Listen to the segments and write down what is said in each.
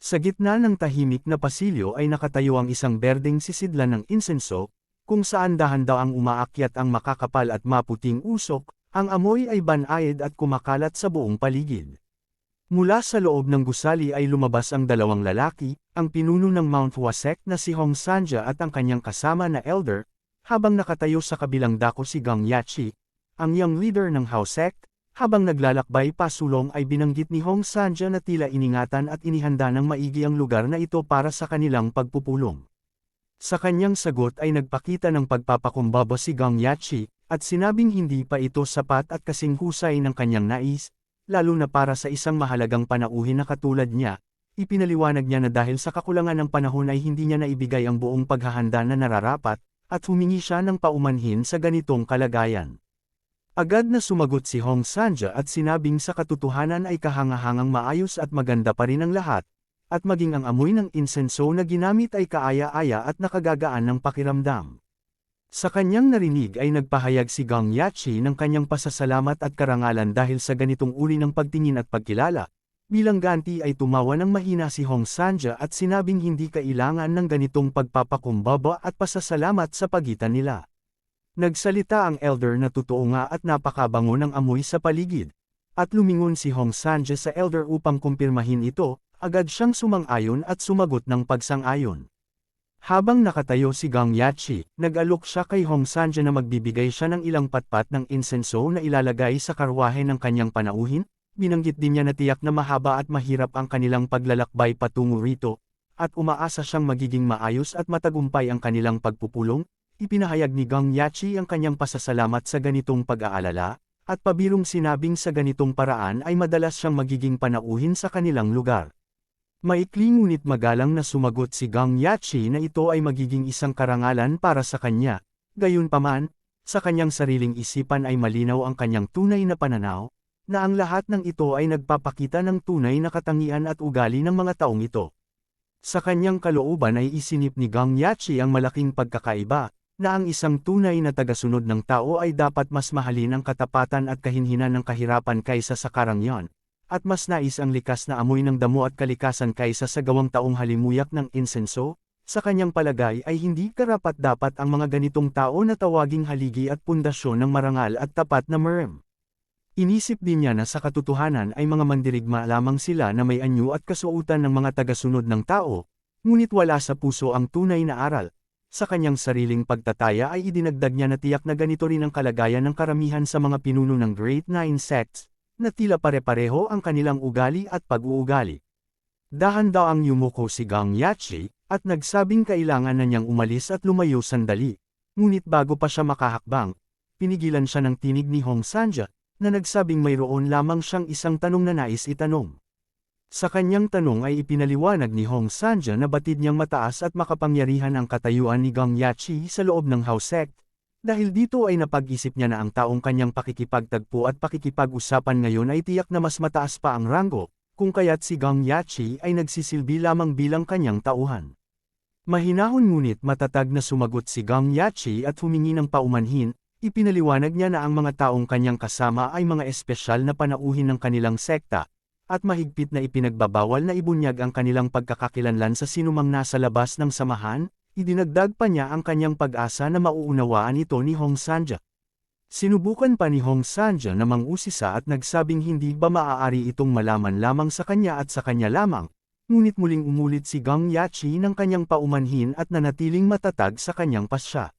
Sa gitna ng tahimik na pasilyo ay nakatayo ang isang berdeng sisidlan ng insenso, kung saan dahan-daw ang umaakyat ang makakapal at maputing usok, ang amoy ay banayad at kumakalat sa buong paligid. Mula sa loob ng gusali ay lumabas ang dalawang lalaki, ang pinuno ng Mount Wasek na si Hong Sanja at ang kanyang kasama na elder, habang nakatayo sa kabilang dako si Gang Yachi, ang young leader ng Haosek. Habang naglalakbay pasulong ay binanggit ni Hong Sanja na tila iningatan at inihanda ng maigi ang lugar na ito para sa kanilang pagpupulong. Sa kanyang sagot ay nagpakita ng pagpapakumbaba si Gang Yachi, at sinabing hindi pa ito sapat at kasing husay ng kanyang nais, lalo na para sa isang mahalagang panauhin na katulad niya. Ipinaliwanag niya na dahil sa kakulangan ng panahon ay hindi niya naibigay ang buong paghahanda na nararapat, at humingi siya ng paumanhin sa ganitong kalagayan. Agad na sumagot si Hong Sanja at sinabing sa katotohanan ay kahangahangang maayos at maganda pa rin ang lahat, at maging ang amoy ng insenso na ginamit ay kaaya-aya at nakagagaan ng pakiramdam. Sa kanyang narinig ay nagpahayag si Gang Yachi ng kanyang pasasalamat at karangalan dahil sa ganitong uri ng pagtingin at pagkilala. Bilang ganti ay tumawa ng mahina si Hong Sanja at sinabing hindi kailangan ng ganitong pagpapakumbaba at pasasalamat sa pagitan nila. Nagsalita ang elder na totoo nga at napakabango ng amoy sa paligid. At lumingon si Hong Sanja sa elder upang kumpirmahin ito, agad siyang sumang-ayon at sumagot ng pagsang-ayon. Habang nakatayo si Gang Yachi, nag-alok siya kay Hong Sanja na magbibigay siya ng ilang patpat ng insenso na ilalagay sa karwahe ng kanyang panauhin. Binanggit din niya na tiyak na mahaba at mahirap ang kanilang paglalakbay patungo rito, at umaasa siyang magiging maayos at matagumpay ang kanilang pagpupulong. Ipinahayag ni Gang Yachi ang kanyang pasasalamat sa ganitong pag-aalala, at pabirong sinabing sa ganitong paraan ay madalas siyang magiging panauhin sa kanilang lugar. Maikli ngunit magalang na sumagot si Gang Yachi na ito ay magiging isang karangalan para sa kanya. Gayunpaman, sa kanyang sariling isipan ay malinaw ang kanyang tunay na pananaw, na ang lahat ng ito ay nagpapakita ng tunay na katangian at ugali ng mga taong ito. Sa kanyang kalooban ay isinip ni Gang Yachi ang malaking pagkakaiba, na ang isang tunay na tagasunod ng tao ay dapat mas mahalin ang katapatan at kahinhinan ng kahirapan kaysa sa karangyan, at mas nais ang likas na amoy ng damo at kalikasan kaysa sa gawang taong halimuyak ng insenso. Sa kanyang palagay ay hindi karapat-dapat ang mga ganitong tao na tawaging haligi at pundasyon ng marangal at tapat na merem. Inisip din niya na sa katotohanan ay mga mandirigma lamang sila na may anyo at kasuotan ng mga tagasunod ng tao, ngunit wala sa puso ang tunay na aral. Sa kanyang sariling pagtataya ay idinagdag niya na tiyak na ganito rin ang kalagayan ng karamihan sa mga pinuno ng Great Nine Sects, na tila pare-pareho ang kanilang ugali at pag-uugali. Dahan-daw ang yumuko si Gang Yachi, at nagsabing kailangan na niyang umalis at lumayo sandali. Ngunit bago pa siya makahakbang, pinigilan siya ng tinig ni Hong Sanja, na nagsabing mayroon lamang siyang isang tanong na nais itanong. Sa kanyang tanong ay ipinaliwanag ni Hong Sanja na batid niyang mataas at makapangyarihan ang katayuan ni Gang Yachi sa loob ng Haosek. Dahil dito ay napag-isip niya na ang taong kanyang pakikipagtagpo at pakikipag-usapan ngayon ay tiyak na mas mataas pa ang ranggo, kung kaya't si Gang Yachi ay nagsisilbi lamang bilang kanyang tauhan. Mahinahon ngunit matatag na sumagot si Gang Yachi at humingi ng paumanhin. Ipinaliwanag niya na ang mga taong kanyang kasama ay mga espesyal na panauhin ng kanilang sekta, at mahigpit na ipinagbabawal na ibunyag ang kanilang pagkakakilanlan sa sinumang nasa labas ng samahan. Idinagdag pa niya ang kanyang pag-asa na mauunawaan ito ni Hong Sanja. Sinubukan pa ni Hong Sanja na mangusisa at nagsabing hindi ba maaari itong malaman lamang sa kanya at sa kanya lamang, ngunit muling umulit si Gang Yachi ng kanyang paumanhin at nanatiling matatag sa kanyang pasya.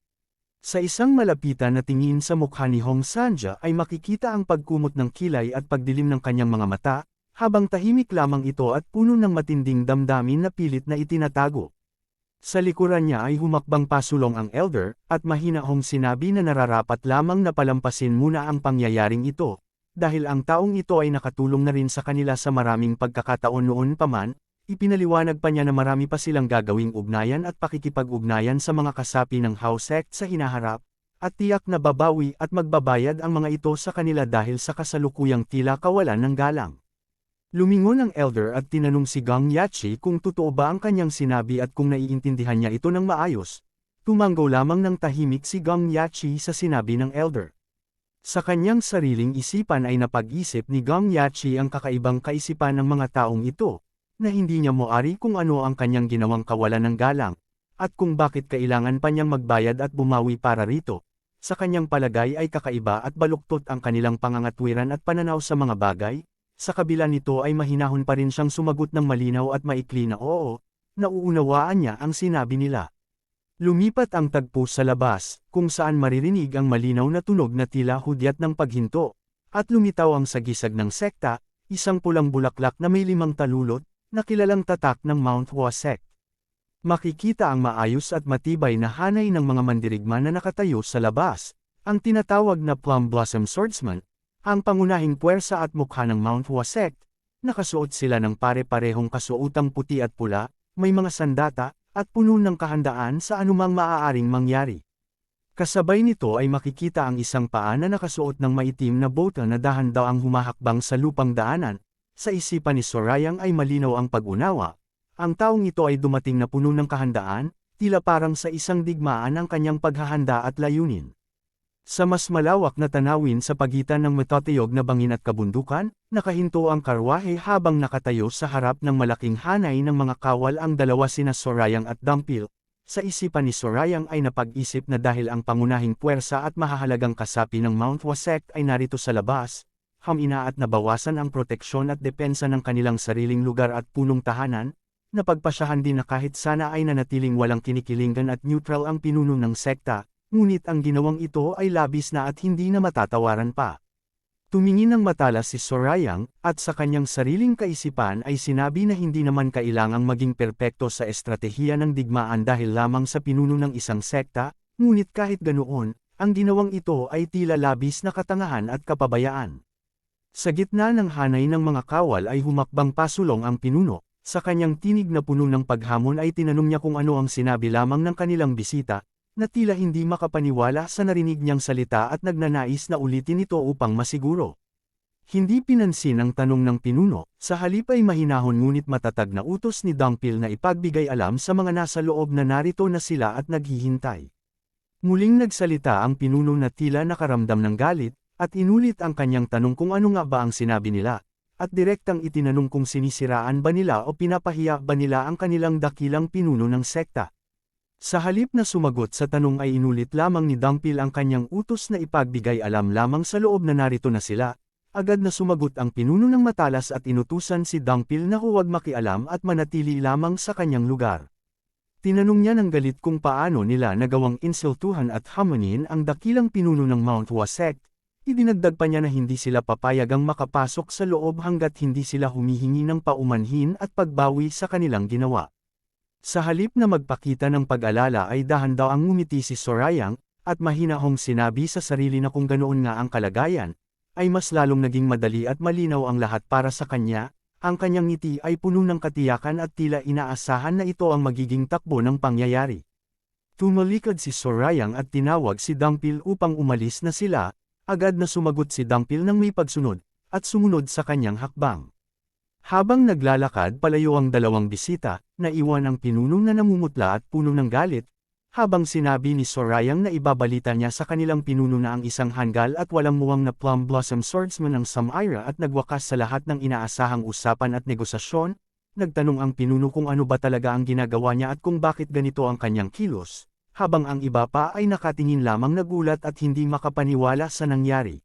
Sa isang malapitan na tingin sa mukha ni Hong Sanja ay makikita ang pagkumot ng kilay at pagdilim ng kanyang mga mata, habang tahimik lamang ito at puno ng matinding damdamin na pilit na itinatago. Sa likuran niya ay humakbang pasulong ang elder, at mahinahong sinabi na nararapat lamang na palampasin muna ang pangyayaring ito, dahil ang taong ito ay nakatulong na rin sa kanila sa maraming pagkakataon noon pa man. Ipinaliwanag pa niya na marami pa silang gagawing ugnayan at pakikipag-ugnayan sa mga kasapi ng Haosek sa hinaharap, at tiyak na babawi at magbabayad ang mga ito sa kanila dahil sa kasalukuyang tila kawalan ng galang. Lumingon ang elder at tinanong si Gang Yachi kung totoo ba ang kanyang sinabi at kung naiintindihan niya ito ng maayos. Tumanggaw lamang ng tahimik si Gang Yachi sa sinabi ng elder. Sa kanyang sariling isipan ay napag-isip ni Gang Yachi ang kakaibang kaisipan ng mga taong ito, na hindi niya moari kung ano ang kanyang ginawang kawalan ng galang, at kung bakit kailangan pa niyang magbayad at bumawi para rito. Sa kanyang palagay ay kakaiba at baluktot ang kanilang pangangatwiran at pananaw sa mga bagay, sa kabila nito ay mahinahon pa rin siyang sumagot ng malinaw at maikli na oo, nauunawaan niya ang sinabi nila. Lumipat ang tagpo sa labas, kung saan maririnig ang malinaw na tunog na tila hudyat ng paghinto, at lumitaw ang sagisag ng sekta, isang pulang bulaklak na may 5 talulot, na kilalang tatak ng Mount Hua Sect. Makikita ang maayos at matibay na hanay ng mga mandirigma na nakatayo sa labas, ang tinatawag na Plum Blossom Swordsman, ang pangunahing puwersa at mukha ng Mount Hua Sect. Nakasuot sila ng pare-parehong kasuotang puti at pula, may mga sandata, at puno ng kahandaan sa anumang maaaring mangyari. Kasabay nito ay makikita ang isang paa na nakasuot ng maitim na bota na dahan-daw ang humahakbang sa lupang daanan. Sa isipan ni Sorayang ay malinaw ang pag-unawa. Ang taong ito ay dumating na puno ng kahandaan, tila parang sa isang digmaan ang kanyang paghahanda at layunin. Sa mas malawak na tanawin sa pagitan ng matatayog na bangin at kabundukan, nakahinto ang karwahe habang nakatayo sa harap ng malaking hanay ng mga kawal ang dalawa sina Sorayang at Dampil. Sa isipan ni Sorayang ay napag-isip na dahil ang pangunahing puwersa at mahahalagang kasapi ng Mount Hua Sect ay narito sa labas, hamina at nabawasan ang proteksyon at depensa ng kanilang sariling lugar at punong tahanan, napagpasyahan din na kahit sana ay nanatiling walang kinikilingan at neutral ang pinuno ng sekta, ngunit ang ginawang ito ay labis na at hindi na matatawaran pa. Tumingin ng matalas si Sorayang, at sa kanyang sariling kaisipan ay sinabi na hindi naman kailangang maging perpekto sa estratehiya ng digmaan dahil lamang sa pinuno ng isang sekta, ngunit kahit ganoon, ang ginawang ito ay tila labis na katangahan at kapabayaan. Sa gitna ng hanay ng mga kawal ay humakbang pasulong ang pinuno, sa kanyang tinig na puno ng paghamon ay tinanong niya kung ano ang sinabi lamang ng kanilang bisita, na tila hindi makapaniwala sa narinig niyang salita at nagnanais na ulitin ito upang masiguro. Hindi pinansin ang tanong ng pinuno, sa halip ay mahinahon ngunit matatag na utos ni Dampil na ipagbigay alam sa mga nasa loob na narito na sila at naghihintay. Muling nagsalita ang pinuno na tila nakaramdam ng galit, at inulit ang kanyang tanong kung ano nga ba ang sinabi nila, at direktang itinanong kung sinisiraan ba nila o pinapahiya ba nila ang kanilang dakilang pinuno ng sekta. Sa halip na sumagot sa tanong ay inulit lamang ni Dampil ang kanyang utos na ipagbigay alam lamang sa loob na narito na sila, agad na sumagot ang pinuno ng matalas at inutusan si Dampil na huwag makialam at manatili lamang sa kanyang lugar. Tinanong niya ng galit kung paano nila nagawang insultuhan at hamonin ang dakilang pinuno ng Mount Hua Sect. Idinagdag pa niya na hindi sila papayagang makapasok sa loob hanggat hindi sila humihingi ng paumanhin at pagbawi sa kanilang ginawa. Sa halip na magpakita ng pag-alala ay dahan-daw ang ngumiti si Sorayang, at mahinahong sinabi sa sarili na kung ganoon nga ang kalagayan, ay mas lalong naging madali at malinaw ang lahat para sa kanya, ang kanyang ngiti ay puno ng katiyakan at tila inaasahan na ito ang magiging takbo ng pangyayari. Tumalikod si Sorayang at tinawag si Dampil upang umalis na sila. Agad na sumagot si Dampil ng may pagsunod, at sumunod sa kanyang hakbang. Habang naglalakad palayo ang dalawang bisita, naiwan ang pinuno na namumutla at puno ng galit, habang sinabi ni Sorayang na ibabalita niya sa kanilang pinuno na ang isang hanggal at walang muwang na Plum Blossom Swordsman ang Samira at nagwakas sa lahat ng inaasahang usapan at negosasyon, nagtanong ang pinuno kung ano ba talaga ang ginagawa niya at kung bakit ganito ang kanyang kilos. Habang ang iba pa ay nakatingin lamang nagulat at hindi makapaniwala sa nangyari.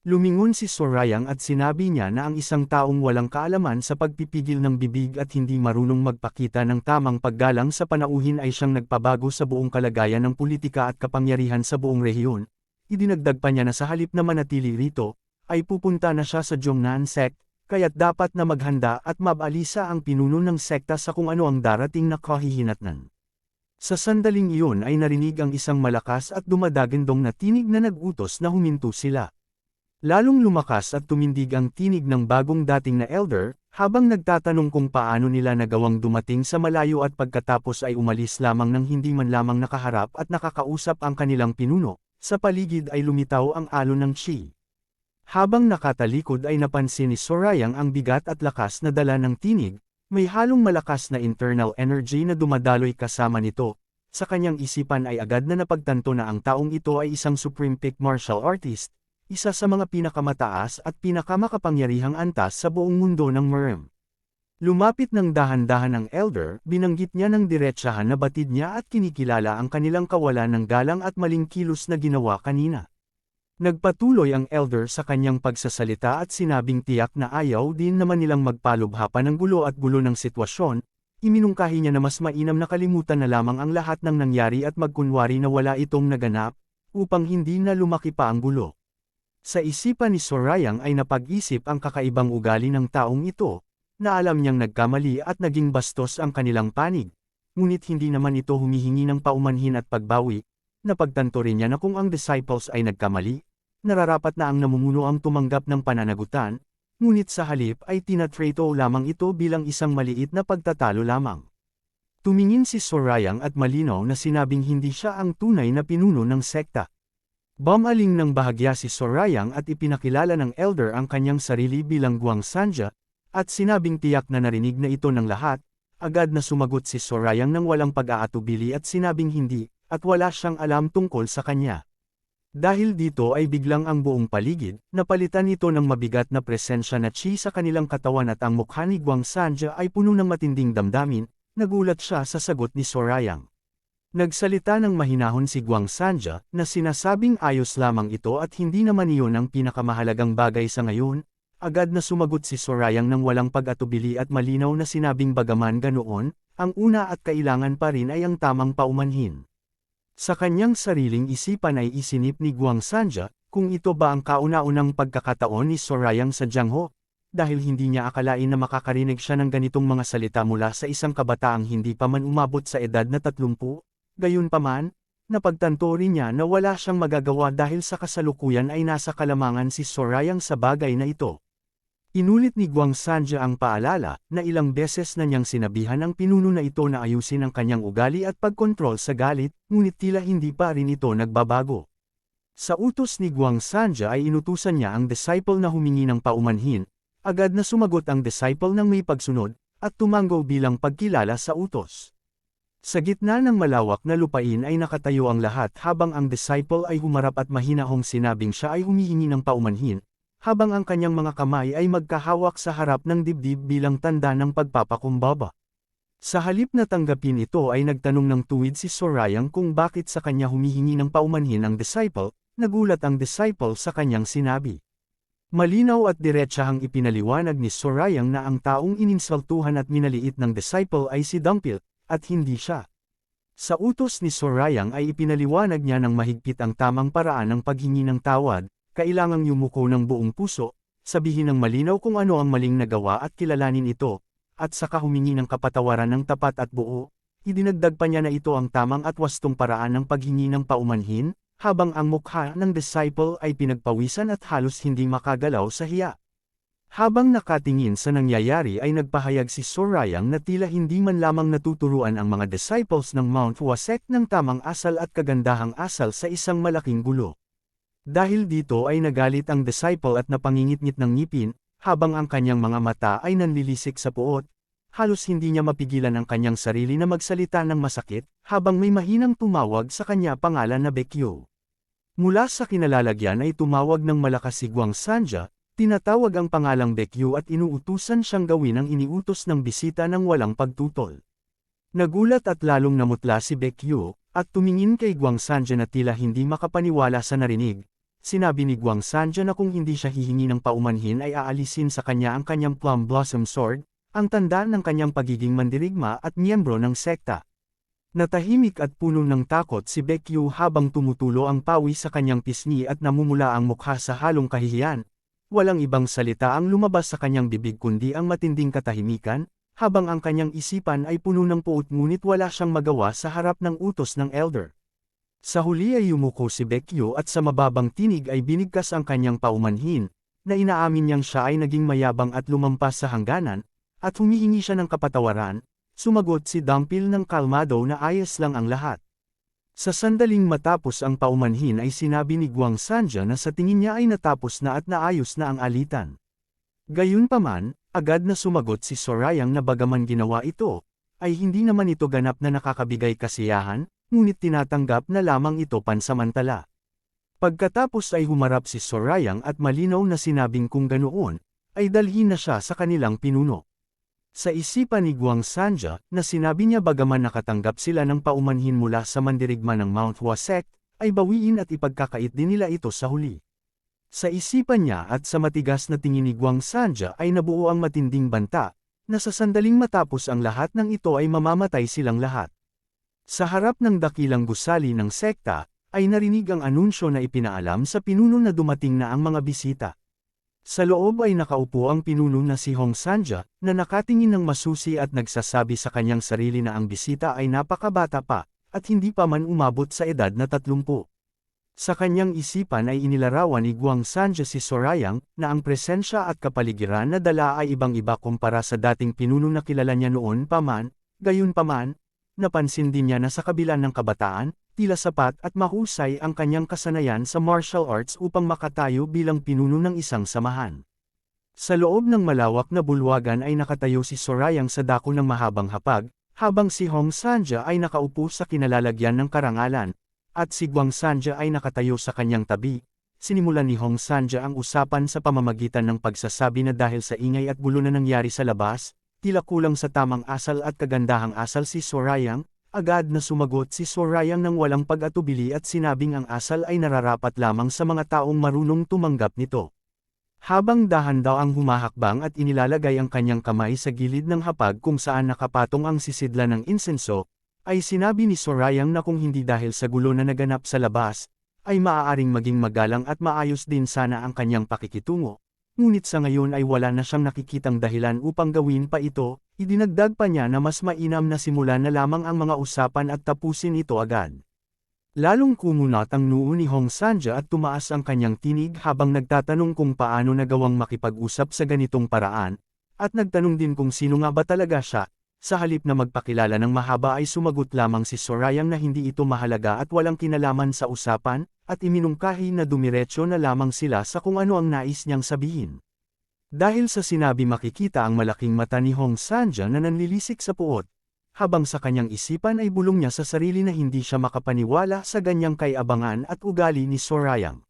Lumingon si Sorayang at sinabi niya na ang isang taong walang kaalaman sa pagpipigil ng bibig at hindi marunong magpakita ng tamang paggalang sa panauhin ay siyang nagpabago sa buong kalagayan ng politika at kapangyarihan sa buong rehiyon. Idinagdag pa niya na sa halip na manatili rito, ay pupunta na siya sa Jongnan Sect, kaya't dapat na maghanda at mabalisa ang pinuno ng sekta sa kung ano ang darating na kahihinatnan. Sa sandaling iyon ay narinig ang isang malakas at dumadagandong na tinig na nag-utos na huminto sila. Lalong lumakas at tumindig ang tinig ng bagong dating na elder, habang nagtatanong kung paano nila nagawang dumating sa malayo at pagkatapos ay umalis lamang ng hindi man lamang nakaharap at nakakausap ang kanilang pinuno, sa paligid ay lumitaw ang alon ng chi. Habang nakatalikod ay napansin ni Sorayang ang bigat at lakas na dala ng tinig. May halong malakas na internal energy na dumadaloy kasama nito. Sa kanyang isipan ay agad na napagtanto na ang taong ito ay isang supreme peak martial artist, isa sa mga pinakamataas at pinakamakapangyarihang antas sa buong mundo ng Merm. Lumapit ng dahan-dahan ang elder, binanggit niya ng diretsahan na batid niya at kinikilala ang kanilang kawalan ng galang at maling kilos na ginawa kanina. Nagpatuloy ang elder sa kanyang pagsasalita at sinabing tiyak na ayaw din naman nilang magpalubha pa ng gulo at gulo ng sitwasyon, iminungkahi niya na mas mainam na kalimutan na lamang ang lahat ng nangyari at magkunwari na wala itong naganap, upang hindi na lumaki pa ang gulo. Sa isipan ni Sorayang ay napag-isip ang kakaibang ugali ng taong ito, na alam niyang nagkamali at naging bastos ang kanilang panig, ngunit hindi naman ito humihingi ng paumanhin at pagbawi. Napagtanto rin niya na kung ang disciples ay nagkamali, nararapat na ang namumuno ang tumanggap ng pananagutan, ngunit sa halip ay tinatrato lamang ito bilang isang maliit na pagtatalo lamang. Tumingin si Sorayang at malinaw na sinabing hindi siya ang tunay na pinuno ng sekta. Bumaling ng bahagya si Sorayang at ipinakilala ng elder ang kanyang sarili bilang Guang Sanja, at sinabing tiyak na narinig na ito ng lahat. Agad na sumagot si Sorayang ng walang pag-aatubili at sinabing hindi, at wala siyang alam tungkol sa kanya. Dahil dito ay biglang ang buong paligid, napalitan ito ng mabigat na presensya na chi sa kanilang katawan at ang mukha ni Guang Sanja ay puno ng matinding damdamin. Nagulat siya sa sagot ni Sorayang. Nagsalita ng mahinahon si Guang Sanja, na sinasabing ayos lamang ito at hindi naman iyon ang pinakamahalagang bagay sa ngayon. Agad na sumagot si Sorayang ng walang pag-atubili at malinaw na sinabing bagaman ganoon, ang una at kailangan pa rin ay ang tamang paumanhin. Sa kanyang sariling isipan ay isinip ni Guang Sanja, kung ito ba ang kauna-unang pagkakataon ni Sorayang sa Jiangho, dahil hindi niya akalain na makakarinig siya ng ganitong mga salita mula sa isang kabataang hindi pa man umabot sa edad na 30, gayunpaman, napagtanto rin niya na wala siyang magagawa dahil sa kasalukuyan ay nasa kalamangan si Sorayang sa bagay na ito. Inulit ni Guang Sanja ang paalala, na ilang beses na niyang sinabihan ang pinuno na ito na ayusin ang kanyang ugali at pagkontrol sa galit, ngunit tila hindi pa rin ito nagbabago. Sa utos ni Guang Sanja ay inutusan niya ang disciple na humingi ng paumanhin, agad na sumagot ang disciple ng may pagsunod, at tumango bilang pagkilala sa utos. Sa gitna ng malawak na lupain ay nakatayo ang lahat habang ang disciple ay humarap at mahinahong sinabing siya ay humihingi ng paumanhin, habang ang kanyang mga kamay ay magkahawak sa harap ng dibdib bilang tanda ng pagpapakumbaba. Sa halip na tanggapin ito ay nagtanong ng tuwid si Sorayang kung bakit sa kanya humihingi ng paumanhin ang disciple, nagulat ang disciple sa kanyang sinabi. Malinaw at diretsahang ipinaliwanag ni Sorayang na ang taong ininsultuhan at minaliit ng disciple ay si Dumpil, at hindi siya. Sa utos ni Sorayang ay ipinaliwanag niya ng mahigpit ang tamang paraan ng paghingi ng tawad. Kailangang yumuko ng buong puso, sabihin ng malinaw kung ano ang maling nagawa at kilalanin ito, at saka humingi ng kapatawaran ng tapat at buo. Idinagdag pa niya na ito ang tamang at wastong paraan ng paghingi ng paumanhin, habang ang mukha ng disciple ay pinagpawisan at halos hindi makagalaw sa hiya. Habang nakatingin sa nangyayari ay nagpahayag si Sorayang na tila hindi man lamang natuturuan ang mga disciples ng Mount Wasek ng tamang asal at kagandahang asal sa isang malaking gulo. Dahil dito ay nagalit ang disciple at napangingit-ngit ng ngipin, habang ang kanyang mga mata ay nanlilisik sa puot. Halos hindi niya mapigilan ang kanyang sarili na magsalita ng masakit, habang may mahinang tumawag sa kanya pangalan na Baekgyu. Mula sa kinalalagyan ay tumawag ng malakas si Guang Sanja, tinatawag ang pangalang Baekgyu at inuutusan siyang gawin ang iniutos ng bisita ng walang pagtutol. Nagulat at lalong namutla si Baekgyu, at tumingin kay Guang Sanja na tila hindi makapaniwala sa narinig. Sinabi ni Guang Sanja na kung hindi siya hihingi ng paumanhin ay aalisin sa kanya ang kanyang Plum Blossom Sword, ang tanda ng kanyang pagiging mandirigma at miyembro ng sekta. Natahimik at puno ng takot si Baekgyu habang tumutulo ang pawi sa kanyang pisngi at namumula ang mukha sa halong kahihiyan. Walang ibang salita ang lumabas sa kanyang bibig kundi ang matinding katahimikan, habang ang kanyang isipan ay puno ng puot ngunit wala siyang magawa sa harap ng utos ng elder. Sa huli ay yumuko si Baekgyu at sa mababang tinig ay binigkas ang kanyang paumanhin, na inaamin niyang siya ay naging mayabang at lumampas sa hangganan, at humihingi siya ng kapatawaran. Sumagot si Dumpil ng kalmado na ayos lang ang lahat. Sa sandaling matapos ang paumanhin ay sinabi ni Guang Sanja na sa tingin niya ay natapos na at naayos na ang alitan. Gayunpaman, agad na sumagot si Sorayang na bagaman ginawa ito, ay hindi naman ito ganap na nakakabigay kasiyahan, ngunit tinatanggap na lamang ito pansamantala. Pagkatapos ay humarap si Sorayang at malinaw na sinabing kung ganoon, ay dalhin na siya sa kanilang pinuno. Sa isipan ni Guang Sanja, na sinabi niya bagaman nakatanggap sila ng paumanhin mula sa mandirigma ng Mount Hua sect, ay bawiin at ipagkakait din nila ito sa huli. Sa isipan niya at sa matigas na tingin ni Guang Sanja ay nabuo ang matinding banta, na sa sandaling matapos ang lahat ng ito ay mamamatay silang lahat. Sa harap ng dakilang gusali ng sekta, ay narinig ang anunsyo na ipinaalam sa pinuno na dumating na ang mga bisita. Sa loob ay nakaupo ang pinuno na si Hong Sanja, na nakatingin ng masusi at nagsasabi sa kanyang sarili na ang bisita ay napakabata pa, at hindi pa man umabot sa edad na 30. Sa kanyang isipan ay inilarawan ni Guang Sanja si Sorayang, na ang presensya at kapaligiran na dala ay ibang-iba kumpara sa dating pinuno na kilala niya noon pa man, gayunpaman, napansin din niya na sa kabila ng kabataan, tila sapat at mahusay ang kanyang kasanayan sa martial arts upang makatayo bilang pinuno ng isang samahan. Sa loob ng malawak na bulwagan ay nakatayo si Sorayang sa dako ng mahabang hapag, habang si Hong Sanja ay nakaupo sa kinalalagyan ng karangalan, at si Guang Sanja ay nakatayo sa kanyang tabi. Sinimulan ni Hong Sanja ang usapan sa pamamagitan ng pagsasabi na dahil sa ingay at gulo na nangyari sa labas, tila kulang sa tamang asal at kagandahang asal si Sorayang. Agad na sumagot si Sorayang ng walang pag-atubili at sinabing ang asal ay nararapat lamang sa mga taong marunong tumanggap nito. Habang dahan-daw ang humahakbang at inilalagay ang kanyang kamay sa gilid ng hapag kung saan nakapatong ang sisidlan ng insenso, ay sinabi ni Sorayang na kung hindi dahil sa gulo na naganap sa labas, ay maaaring maging magalang at maayos din sana ang kanyang pakikitungo. Ngunit sa ngayon ay wala na siyang nakikitang dahilan upang gawin pa ito. Idinagdag pa niya na mas mainam na simulan na lamang ang mga usapan at tapusin ito agad. Lalong kumunat ang noo ni Hong Sanja at tumaas ang kanyang tinig habang nagtatanong kung paano nagawang makipag-usap sa ganitong paraan, at nagtanong din kung sino nga ba talaga siya. Sa halip na magpakilala ng mahaba ay sumagot lamang si Sorayang na hindi ito mahalaga at walang kinalaman sa usapan, at iminungkahi na dumiretso na lamang sila sa kung ano ang nais niyang sabihin. Dahil sa sinabi makikita ang malaking mata ni Hong Sanja na nanlilisik sa puot, habang sa kanyang isipan ay bulong niya sa sarili na hindi siya makapaniwala sa ganyang kaiabangan at ugali ni Sorayang.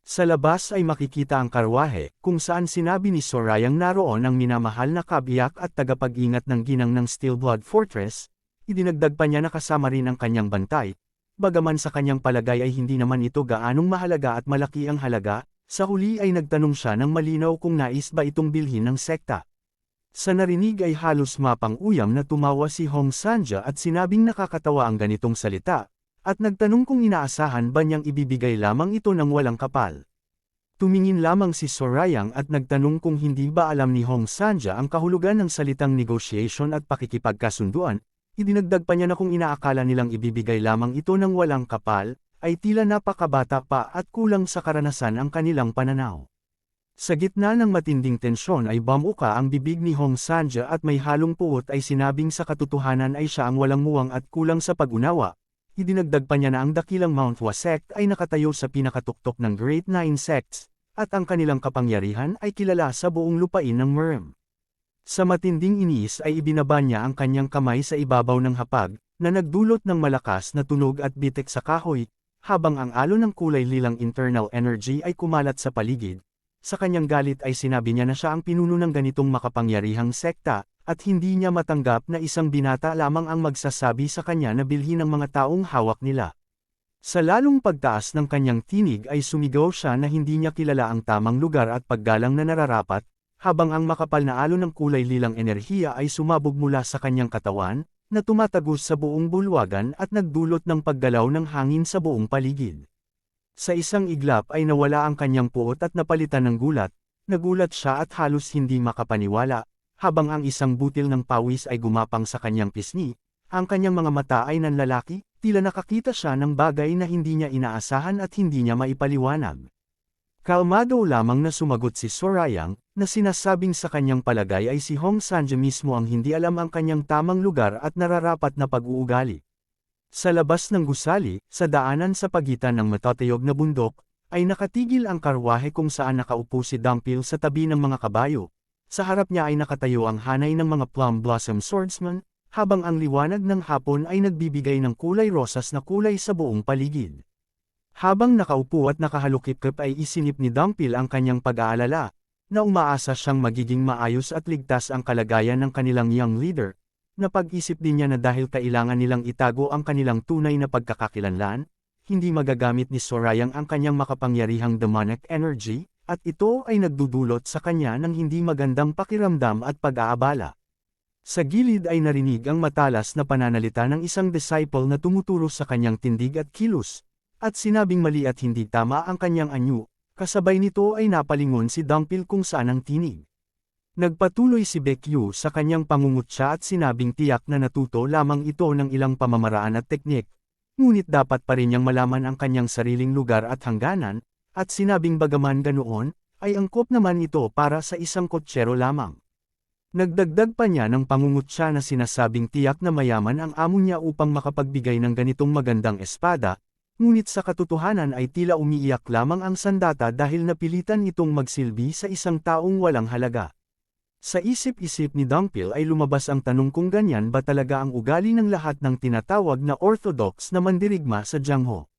Sa labas ay makikita ang karwahe, kung saan sinabi ni Sorayang naroon ang minamahal na kabiyak at tagapag-ingat ng ginang ng Steelblood Fortress. Idinagdag pa niya na kasama rin ang kanyang bantay, bagaman sa kanyang palagay ay hindi naman ito gaanong mahalaga at malaki ang halaga. Sa huli ay nagtanong siya ng malinaw kung nais ba itong bilhin ng sekta. Sa narinig ay halos mapang-uyam na tumawa si Hong Sanja at sinabing nakakatawa ang ganitong salita, at nagtanong kung inaasahan ba niyang ibibigay lamang ito ng walang kapal. Tumingin lamang si Sorayang at nagtanong kung hindi ba alam ni Hong Sanja ang kahulugan ng salitang negotiation at pakikipagkasunduan. Idinagdag pa niya na kung inaakala nilang ibibigay lamang ito ng walang kapal, ay tila napakabata pa at kulang sa karanasan ang kanilang pananaw. Sa gitna ng matinding tensyon ay bumuka ang bibig ni Hong Sanja at may halong puot ay sinabing sa katotohanan ay siya ang walang muwang at kulang sa pag-unawa. Idinagdag pa niya na ang dakilang Mount Hua sect ay nakatayo sa pinakatuktok ng Great Nine Sects, at ang kanilang kapangyarihan ay kilala sa buong lupain ng Murm. Sa matinding iniis ay ibinaba niya ang kanyang kamay sa ibabaw ng hapag, na nagdulot ng malakas na tunog at bitik sa kahoy, habang ang alon ng kulay lilang internal energy ay kumalat sa paligid. Sa kanyang galit ay sinabi niya na siya ang pinuno ng ganitong makapangyarihang sekta, at hindi niya matanggap na isang binata lamang ang magsasabi sa kanya na bilhin ng mga taong hawak nila. Sa lalong pagtaas ng kanyang tinig ay sumigaw siya na hindi niya kilala ang tamang lugar at paggalang na nararapat, habang ang makapal na alon ng kulay lilang enerhiya ay sumabog mula sa kanyang katawan, na tumatagos sa buong bulwagan at nagdulot ng paggalaw ng hangin sa buong paligid. Sa isang iglap ay nawala ang kanyang puot at napalitan ng gulat. Nagulat siya at halos hindi makapaniwala, habang ang isang butil ng pawis ay gumapang sa kanyang pisngi. Ang kanyang mga mata ay nanlalaki, tila nakakita siya ng bagay na hindi niya inaasahan at hindi niya maipaliwanag. Kalmado lamang na sumagot si Sorayang, na sinasabing sa kanyang palagay ay si Hong Sanja mismo ang hindi alam ang kanyang tamang lugar at nararapat na pag-uugali. Sa labas ng gusali, sa daanan sa pagitan ng matatayog na bundok, ay nakatigil ang karwahe kung saan nakaupo si Dumpil sa tabi ng mga kabayo. Sa harap niya ay nakatayo ang hanay ng mga Plum Blossom Swordsman, habang ang liwanag ng hapon ay nagbibigay ng kulay rosas na kulay sa buong paligid. Habang nakaupo at nakahalukip-kip ay isinip ni Dumpil ang kanyang pag-aalala, na umaasa siyang magiging maayos at ligtas ang kalagayan ng kanilang young leader. Napag-isip din niya na dahil kailangan nilang itago ang kanilang tunay na pagkakakilanlan, hindi magagamit ni Sorayang ang kanyang makapangyarihang demonic energy, at ito ay nagdudulot sa kanya ng hindi magandang pakiramdam at pag-aabala. Sa gilid ay narinig ang matalas na pananalita ng isang disciple na tumuturo sa kanyang tindig at kilos, at sinabing mali at hindi tama ang kanyang anyo, kasabay nito ay napalingon si Dungpil kung saan ang tinig. Nagpatuloy si Baekgyu sa kanyang pangungutya at sinabing tiyak na natuto lamang ito ng ilang pamamaraan at teknik, ngunit dapat pa rin niyang malaman ang kanyang sariling lugar at hangganan, at sinabing bagaman ganoon, ay angkop naman ito para sa isang kotsero lamang. Nagdagdag pa niya ng pangungutya na sinasabing tiyak na mayaman ang amo niya upang makapagbigay ng ganitong magandang espada, ngunit sa katotohanan ay tila umiiyak lamang ang sandata dahil napilitan itong magsilbi sa isang taong walang halaga. Sa isip-isip ni Dungpil ay lumabas ang tanong kung ganyan ba talaga ang ugali ng lahat ng tinatawag na orthodox na mandirigma sa Jangho.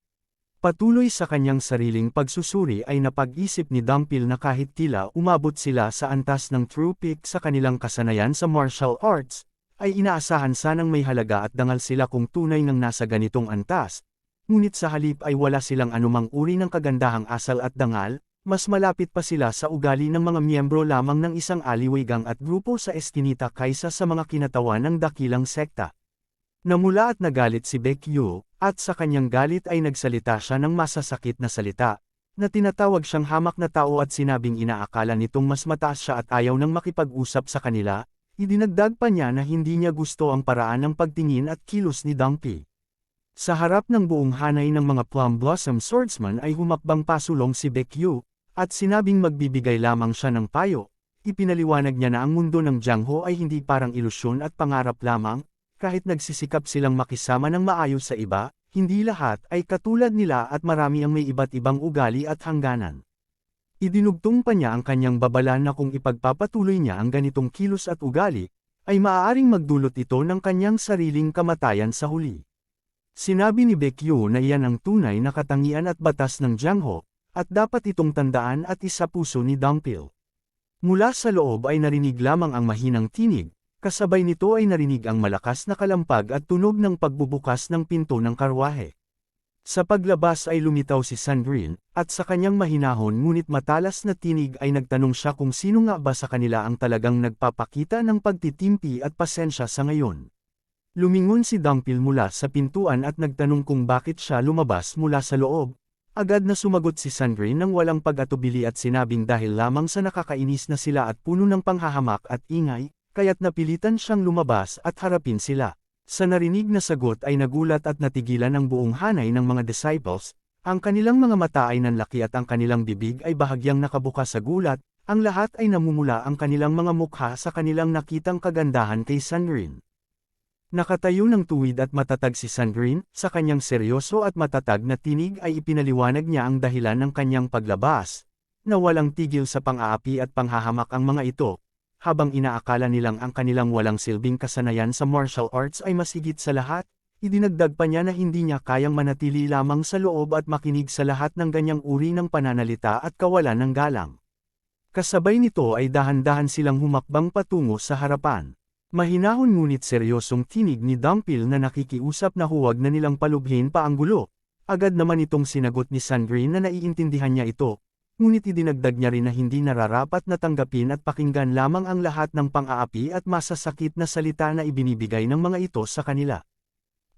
Patuloy sa kanyang sariling pagsusuri ay napag-isip ni Dungpil na kahit tila umabot sila sa antas ng true peak sa kanilang kasanayan sa martial arts, ay inaasahan sanang may halaga at dangal sila kung tunay nang nasa ganitong antas, ngunit sa halip ay wala silang anumang uri ng kagandahang asal at dangal. Mas malapit pa sila sa ugali ng mga miyembro lamang ng isang alleyway gang at grupo sa eskinita kaysa sa mga kinatawan ng dakilang sekta. Namula at nagalit si Baekgyu, at sa kanyang galit ay nagsalita siya ng masasakit na salita, na tinatawag siyang hamak na tao at sinabing inaakala nitong mas mataas siya at ayaw nang makipag-usap sa kanila. Idinagdag pa niya na hindi niya gusto ang paraan ng pagtingin at kilos ni Dungpil. Sa harap ng buong hanay ng mga Plum Blossom Swordsman ay humakbang pasulong si Baekgyu, at sinabing magbibigay lamang siya ng payo. Ipinaliwanag niya na ang mundo ng Jangho ay hindi parang ilusyon at pangarap lamang, kahit nagsisikap silang makisama ng maayos sa iba, hindi lahat ay katulad nila at marami ang may iba't ibang ugali at hangganan. Idinugtong pa niya ang kanyang babala na kung ipagpapatuloy niya ang ganitong kilos at ugali, ay maaaring magdulot ito ng kanyang sariling kamatayan sa huli. Sinabi ni Baekgyu na iyan ang tunay na katangian at batas ng Jangho, at dapat itong tandaan at isapuso ni Dungpil. Mula sa loob ay narinig lamang ang mahinang tinig, kasabay nito ay narinig ang malakas na kalampag at tunog ng pagbubukas ng pinto ng karwahe. Sa paglabas ay lumitaw si Sandrine, at sa kanyang mahinahon ngunit matalas na tinig ay nagtanong siya kung sino nga ba sa kanila ang talagang nagpapakita ng pagtitimpi at pasensya sa ngayon. Lumingon si Dungpil mula sa pintuan at nagtanong kung bakit siya lumabas mula sa loob. Agad na sumagot si Sandrine ng walang pag-atubili at sinabing dahil lamang sa nakakainis na sila at puno ng panghahamak at ingay, kaya't napilitan siyang lumabas at harapin sila. Sa narinig na sagot ay nagulat at natigilan ang buong hanay ng mga disciples, ang kanilang mga mata ay nanlaki at ang kanilang bibig ay bahagyang nakabukas sa gulat, ang lahat ay namumula ang kanilang mga mukha sa kanilang nakitang kagandahan kay Sandrine. Nakatayo ng tuwid at matatag si Sandrine, sa kanyang seryoso at matatag na tinig ay ipinaliwanag niya ang dahilan ng kanyang paglabas, na walang tigil sa pang-aapi at panghahamak ang mga ito, habang inaakala nilang ang kanilang walang silbing kasanayan sa martial arts ay mas higit sa lahat, idinagdag pa niya na hindi niya kayang manatili lamang sa loob at makinig sa lahat ng ganyang uri ng pananalita at kawalan ng galang. Kasabay nito ay dahan-dahan silang humakbang patungo sa harapan. Mahinahon ngunit seryosong tinig ni Dungpil na nakikiusap na huwag na nilang palubhin pa ang gulo. Agad naman itong sinagot ni Sandrine na naiintindihan niya ito, ngunit idinagdag niya rin na hindi nararapat na tanggapin at pakinggan lamang ang lahat ng pang-aapi at masasakit na salita na ibinibigay ng mga ito sa kanila.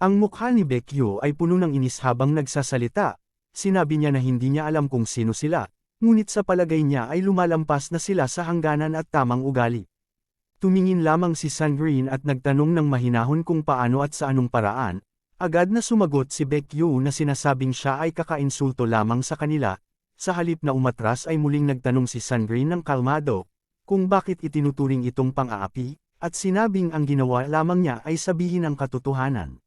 Ang mukha ni Baekgyu ay puno ng inis habang nagsasalita. Sinabi niya na hindi niya alam kung sino sila, ngunit sa palagay niya ay lumalampas na sila sa hangganan at tamang ugali. Tumingin lamang si Sandrine at nagtanong ng mahinahon kung paano at sa anong paraan. Agad na sumagot si Baekgyu na sinasabing siya ay kakainsulto lamang sa kanila. Sa halip na umatras ay muling nagtanong si Sandrine ng kalmado, kung bakit itinuturing itong pang-aapi, at sinabing ang ginawa lamang niya ay sabihin ang katotohanan.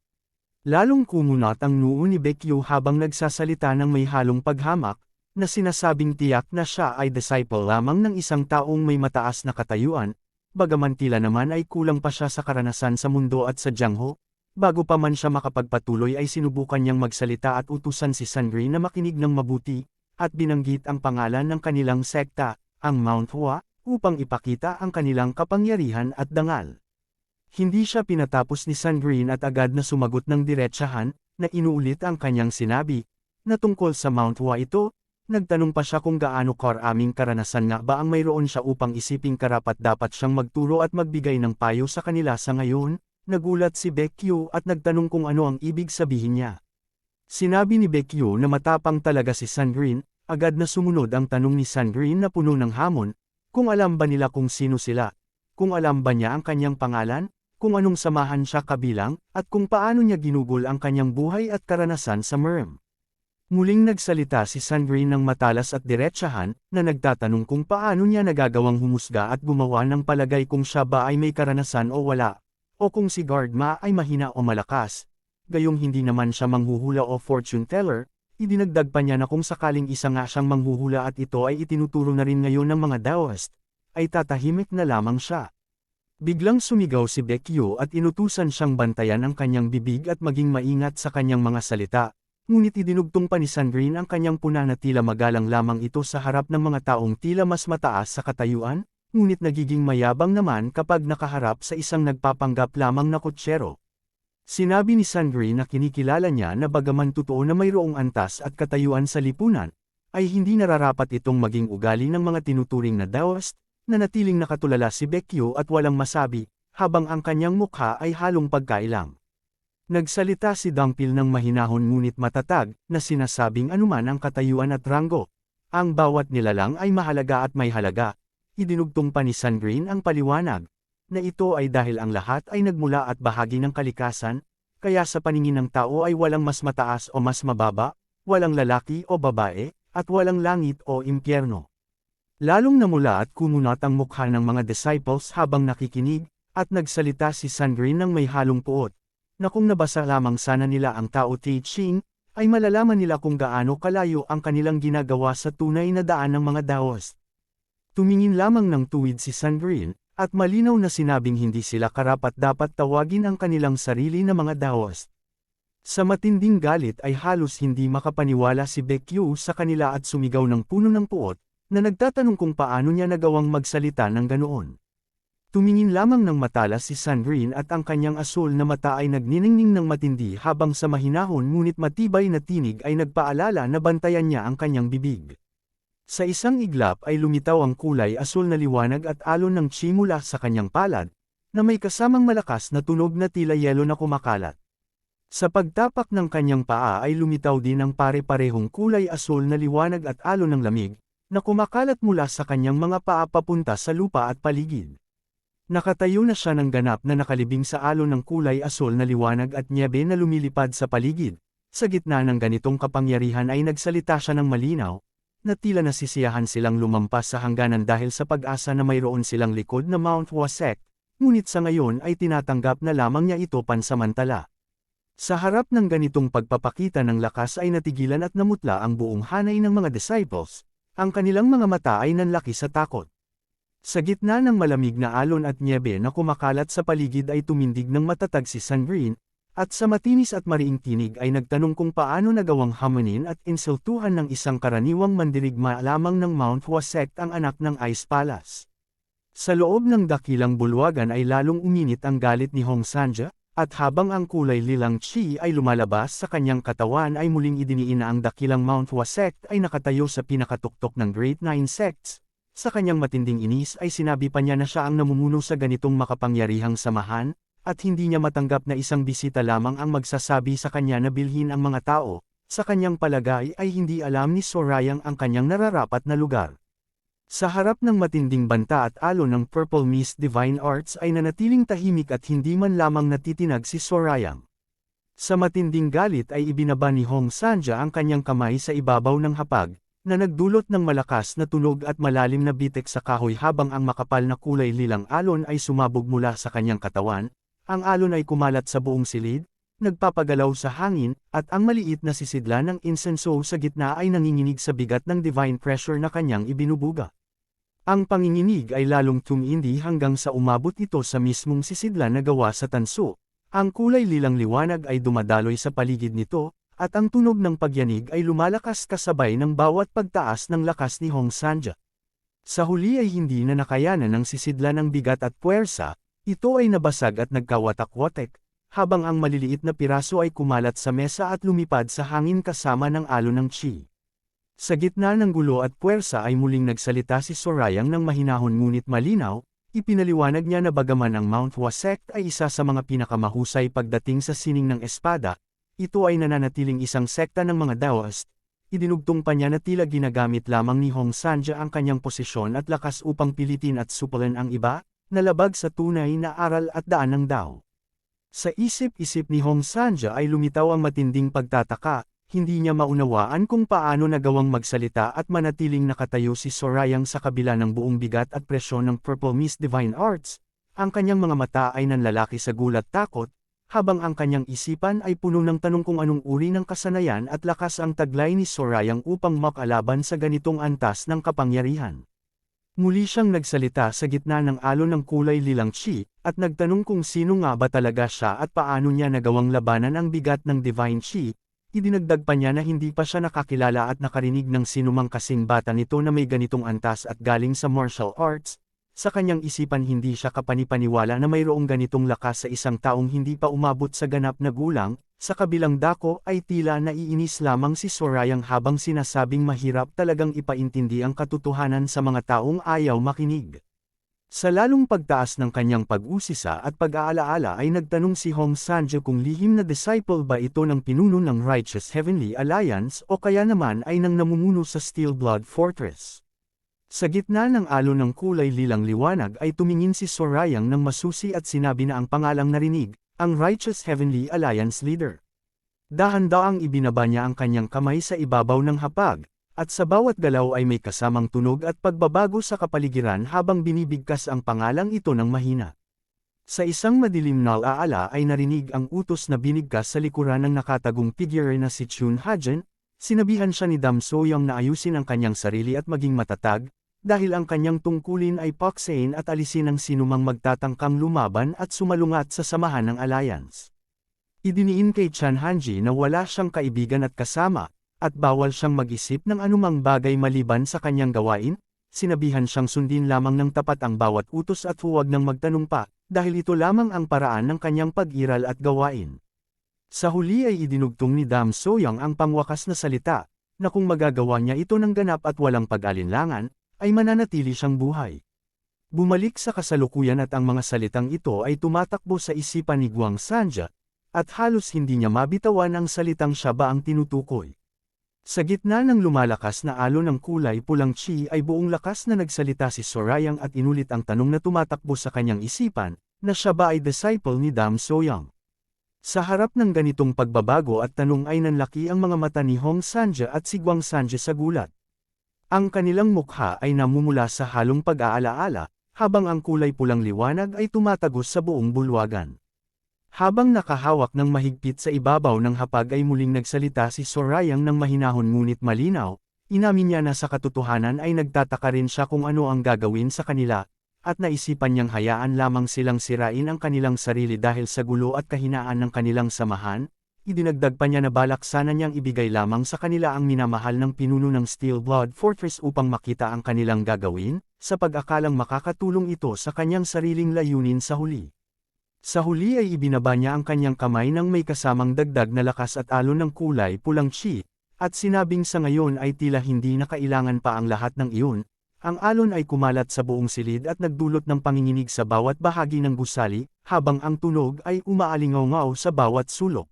Lalong kumunat ang noo ni Baekgyu habang nagsasalita ng may halong paghamak, na sinasabing tiyak na siya ay disciple lamang ng isang taong may mataas na katayuan, bagaman tila naman ay kulang pa siya sa karanasan sa mundo at sa Jangho. Bago pa man siya makapagpatuloy ay sinubukan niyang magsalita at utusan si Sandrine na makinig ng mabuti, at binanggit ang pangalan ng kanilang sekta, ang Mount Hua, upang ipakita ang kanilang kapangyarihan at dangal. Hindi siya pinatapos ni Sandrine at agad na sumagot ng diretsahan, na inuulit ang kanyang sinabi, na tungkol sa Mount Hua ito, nagtanong pa siya kung gaano karaming karanasan nga ba ang mayroon siya upang isiping karapat-dapat siyang magturo at magbigay ng payo sa kanila sa ngayon. Nagulat si Baekgyu at nagtanong kung ano ang ibig sabihin niya. Sinabi ni Baekgyu na matapang talaga si Sandrine, agad na sumunod ang tanong ni Sandrine na puno ng hamon, kung alam ba nila kung sino sila, kung alam ba niya ang kanyang pangalan, kung anong samahan siya kabilang, at kung paano niya ginugol ang kanyang buhay at karanasan sa MERM. Muling nagsalita si Sandrine ng matalas at diretsahan, na nagtatanong kung paano niya nagagawang humusga at gumawa ng palagay kung siya ba ay may karanasan o wala, o kung si Guardma ay mahina o malakas. Gayong hindi naman siya manghuhula o fortune teller, idinagdag pa niya na kung sakaling isa nga siyang manghuhula at ito ay itinuturo na rin ngayon ng mga Daoist, ay tatahimik na lamang siya. Biglang sumigaw si Baekgyu at inutusan siyang bantayan ang kanyang bibig at maging maingat sa kanyang mga salita, ngunit idinugtong pa ni Sandrine ang kanyang puna na tila magalang lamang ito sa harap ng mga taong tila mas mataas sa katayuan, ngunit nagiging mayabang naman kapag nakaharap sa isang nagpapanggap lamang na kotsero. Sinabi ni Sandrine na kinikilala niya na bagaman totoo na mayroong antas at katayuan sa lipunan, ay hindi nararapat itong maging ugali ng mga tinuturing na Daoist, na natiling nakatulala si Baekgyu at walang masabi, habang ang kanyang mukha ay halong pagkailang. Nagsalita si Dongpil ng mahinahon ngunit matatag, na sinasabing anuman ang katayuan at ranggo, ang bawat nilalang ay mahalaga at may halaga. Idinugtong pa ni Sandrine ang paliwanag, na ito ay dahil ang lahat ay nagmula at bahagi ng kalikasan, kaya sa paningin ng tao ay walang mas mataas o mas mababa, walang lalaki o babae, at walang langit o impyerno. Lalong namula at kumunat ang mukha ng mga disciples habang nakikinig, at nagsalita si Sandrine ng may halong puot, na kung nabasa lamang sana nila ang Tao Te Ching, ay malalaman nila kung gaano kalayo ang kanilang ginagawa sa tunay na daan ng mga Daoist. Tumingin lamang ng tuwid si Sandrine, at malinaw na sinabing hindi sila karapat-dapat tawagin ang kanilang sarili na mga Daoist. Sa matinding galit ay halos hindi makapaniwala si Baekgyu sa kanila at sumigaw ng puno ng puot, na nagtatanong kung paano niya nagawang magsalita ng ganoon. Tumingin lamang ng matalas si Sandrine at ang kanyang asul na mata ay nagniningning ng matindi habang sa mahinahon ngunit matibay na tinig ay nagpaalala na bantayan niya ang kanyang bibig. Sa isang iglap ay lumitaw ang kulay asul na liwanag at alon ng chi mula sa kanyang palad, na may kasamang malakas na tunog na tila yelo na kumakalat. Sa pagtapak ng kanyang paa ay lumitaw din ang pare-parehong kulay asul na liwanag at alon ng lamig, na kumakalat mula sa kanyang mga paa papunta sa lupa at paligid. Nakatayo na siya ng ganap na nakalibing sa alon ng kulay asul na liwanag at nyebe na lumilipad sa paligid. Sa gitna ng ganitong kapangyarihan ay nagsalita siya ng malinaw, na tila nasisiyahan silang lumampas sa hangganan dahil sa pag-asa na mayroon silang likod na Mount Hua sect, ngunit sa ngayon ay tinatanggap na lamang niya ito pansamantala. Sa harap ng ganitong pagpapakita ng lakas ay natigilan at namutla ang buong hanay ng mga disciples, ang kanilang mga mata ay nanlaki sa takot. Sa gitna ng malamig na alon at nyebe na kumakalat sa paligid ay tumindig ng matatag si Sandrine, at sa matinis at mariing tinig ay nagtanong kung paano nagawang hamunin at insultuhan ng isang karaniwang mandirigma lamang ng Mount Hua sect ang anak ng Ice Palace. Sa loob ng dakilang bulwagan ay lalong uminit ang galit ni Hong Sanja, at habang ang kulay lilang chi ay lumalabas sa kanyang katawan ay muling idiniin na ang dakilang Mount Hua sect ay nakatayo sa pinakatuktok ng Great Nine Sects. Sa kanyang matinding inis ay sinabi pa niya na siya ang namumuno sa ganitong makapangyarihang samahan, at hindi niya matanggap na isang bisita lamang ang magsasabi sa kanya na bilhin ang mga tao. Sa kanyang palagay ay hindi alam ni Sorayang ang kanyang nararapat na lugar. Sa harap ng matinding banta at alon ng Purple Mist Divine Arts ay nanatiling tahimik at hindi man lamang natitinag si Sorayang. Sa matinding galit ay ibinaba ni Hong Sanja ang kanyang kamay sa ibabaw ng hapag, na nagdulot ng malakas na tunog at malalim na bitek sa kahoy habang ang makapal na kulay lilang alon ay sumabog mula sa kanyang katawan. Ang alon ay kumalat sa buong silid, nagpapagalaw sa hangin, at ang maliit na sisidla ng insenso sa gitna ay nanginginig sa bigat ng divine pressure na kanyang ibinubuga. Ang panginginig ay lalong tumindi hanggang sa umabot ito sa mismong sisidla na gawa sa tanso. Ang kulay lilang liwanag ay dumadaloy sa paligid nito, at ang tunog ng pagyanig ay lumalakas kasabay ng bawat pagtaas ng lakas ni Hong Sanja. Sa huli ay hindi na nakayanan ng sisidlan ng bigat at puwersa, ito ay nabasag at nagkawatak-watek, habang ang maliliit na piraso ay kumalat sa mesa at lumipad sa hangin kasama ng alon ng chi. Sa gitna ng gulo at puwersa ay muling nagsalita si Sorayang ng mahinahon ngunit malinaw, ipinaliwanag niya na bagaman ang Mount Hua sect ay isa sa mga pinakamahusay pagdating sa sining ng espada, ito ay nananatiling isang sekta ng mga Daoist. Idinugtong pa niya na tila ginagamit lamang ni Hong Sanja ang kanyang posisyon at lakas upang pilitin at supulan ang iba, na labag sa tunay na aral at daan ng Dao. Sa isip-isip ni Hong Sanja ay lumitaw ang matinding pagtataka, hindi niya maunawaan kung paano nagawang magsalita at manatiling nakatayo si Sorayang sa kabila ng buong bigat at presyon ng Purple Mist Divine Arts. Ang kanyang mga mata ay nanlalaki sa gulat takot, habang ang kanyang isipan ay puno ng tanong kung anong uri ng kasanayan at lakas ang taglay ni Sorayang upang makalaban sa ganitong antas ng kapangyarihan. Muli siyang nagsalita sa gitna ng alon ng kulay lilang chi, at nagtanong kung sino nga ba talaga siya at paano niya nagawang labanan ang bigat ng Divine Chi. Idinagdag pa niya na hindi pa siya nakakilala at nakarinig ng sinumang kasing bata nito na may ganitong antas at galing sa martial arts. Sa kanyang isipan hindi siya kapanipaniwala na mayroong ganitong lakas sa isang taong hindi pa umabot sa ganap na gulang. Sa kabilang dako ay tila naiinis lamang si Sorayang habang sinasabing mahirap talagang ipaintindi ang katotohanan sa mga taong ayaw makinig. Sa lalong pagtaas ng kanyang pag-usisa at pag-aalaala ay nagtanong si Hong Sanja kung lihim na disciple ba ito ng pinuno ng Righteous Heavenly Alliance o kaya naman ay nang namumuno sa Steel Blood Fortress. Sa gitna ng alon ng kulay lilang liwanag ay tumingin si Sorayang ng masusi at sinabi na ang pangalang narinig, ang Righteous Heavenly Alliance leader. Dahan-daang ibinaba niya ang kanyang kamay sa ibabaw ng hapag, at sa bawat galaw ay may kasamang tunog at pagbabago sa kapaligiran habang binibigkas ang pangalang ito ng mahina. Sa isang madilim na alaala ay narinig ang utos na binigkas sa likuran ng nakatagong figure na si Chun Hajen. Sinabihan siya ni Dam Soyang na ayusin ang kanyang sarili at maging matatag, dahil ang kanyang tungkulin ay paksain at alisin ang sinumang magtatangkang lumaban at sumalungat sa samahan ng alliance. Idiniin kay Chan Hanji na wala siyang kaibigan at kasama, at bawal siyang mag-isip ng anumang bagay maliban sa kanyang gawain. Sinabihan siyang sundin lamang ng tapat ang bawat utos at huwag nang magtanong pa, dahil ito lamang ang paraan ng kanyang pag-iral at gawain. Sa huli ay idinugtong ni Dam Soyang ang pangwakas na salita, na kung magagawa niya ito ng ganap at walang pag-alinlangan, ay mananatili siyang buhay. Bumalik sa kasalukuyan at ang mga salitang ito ay tumatakbo sa isipan ni Guang Sanja, at halos hindi niya mabitawan ang salitang siya ba ang tinutukoy. Sa gitna ng lumalakas na alon ng kulay pulang chi ay buong lakas na nagsalita si Sorayang at inulit ang tanong na tumatakbo sa kanyang isipan, na siya ba ay disciple ni Dam Soyang. Sa harap ng ganitong pagbabago at tanong ay nanlaki ang mga mata ni Hong Sanja at si Guang Sanja sa gulat. Ang kanilang mukha ay namumula sa halong pag-aalaala, habang ang kulay pulang liwanag ay tumatagos sa buong bulwagan. Habang nakahawak ng mahigpit sa ibabaw ng hapag ay muling nagsalita si Sorayang ng mahinahon ngunit malinaw, inamin niya na sa katotohanan ay nagtataka rin siya kung ano ang gagawin sa kanila, at naisipan niyang hayaan lamang silang sirain ang kanilang sarili dahil sa gulo at kahinaan ng kanilang samahan. Idinagdag pa niya na balak sana niyang ibigay lamang sa kanila ang minamahal ng pinuno ng Steel Blood Fortress upang makita ang kanilang gagawin, sa pag-akalang makakatulong ito sa kanyang sariling layunin sa huli. Sa huli ay ibinaba niya ang kanyang kamay nang may kasamang dagdag na lakas at alon ng kulay pulang chi, at sinabing sa ngayon ay tila hindi na kailangan pa ang lahat ng iyon. Ang alon ay kumalat sa buong silid at nagdulot ng panginginig sa bawat bahagi ng gusali, habang ang tunog ay umaalingaw-ngaw sa bawat sulok.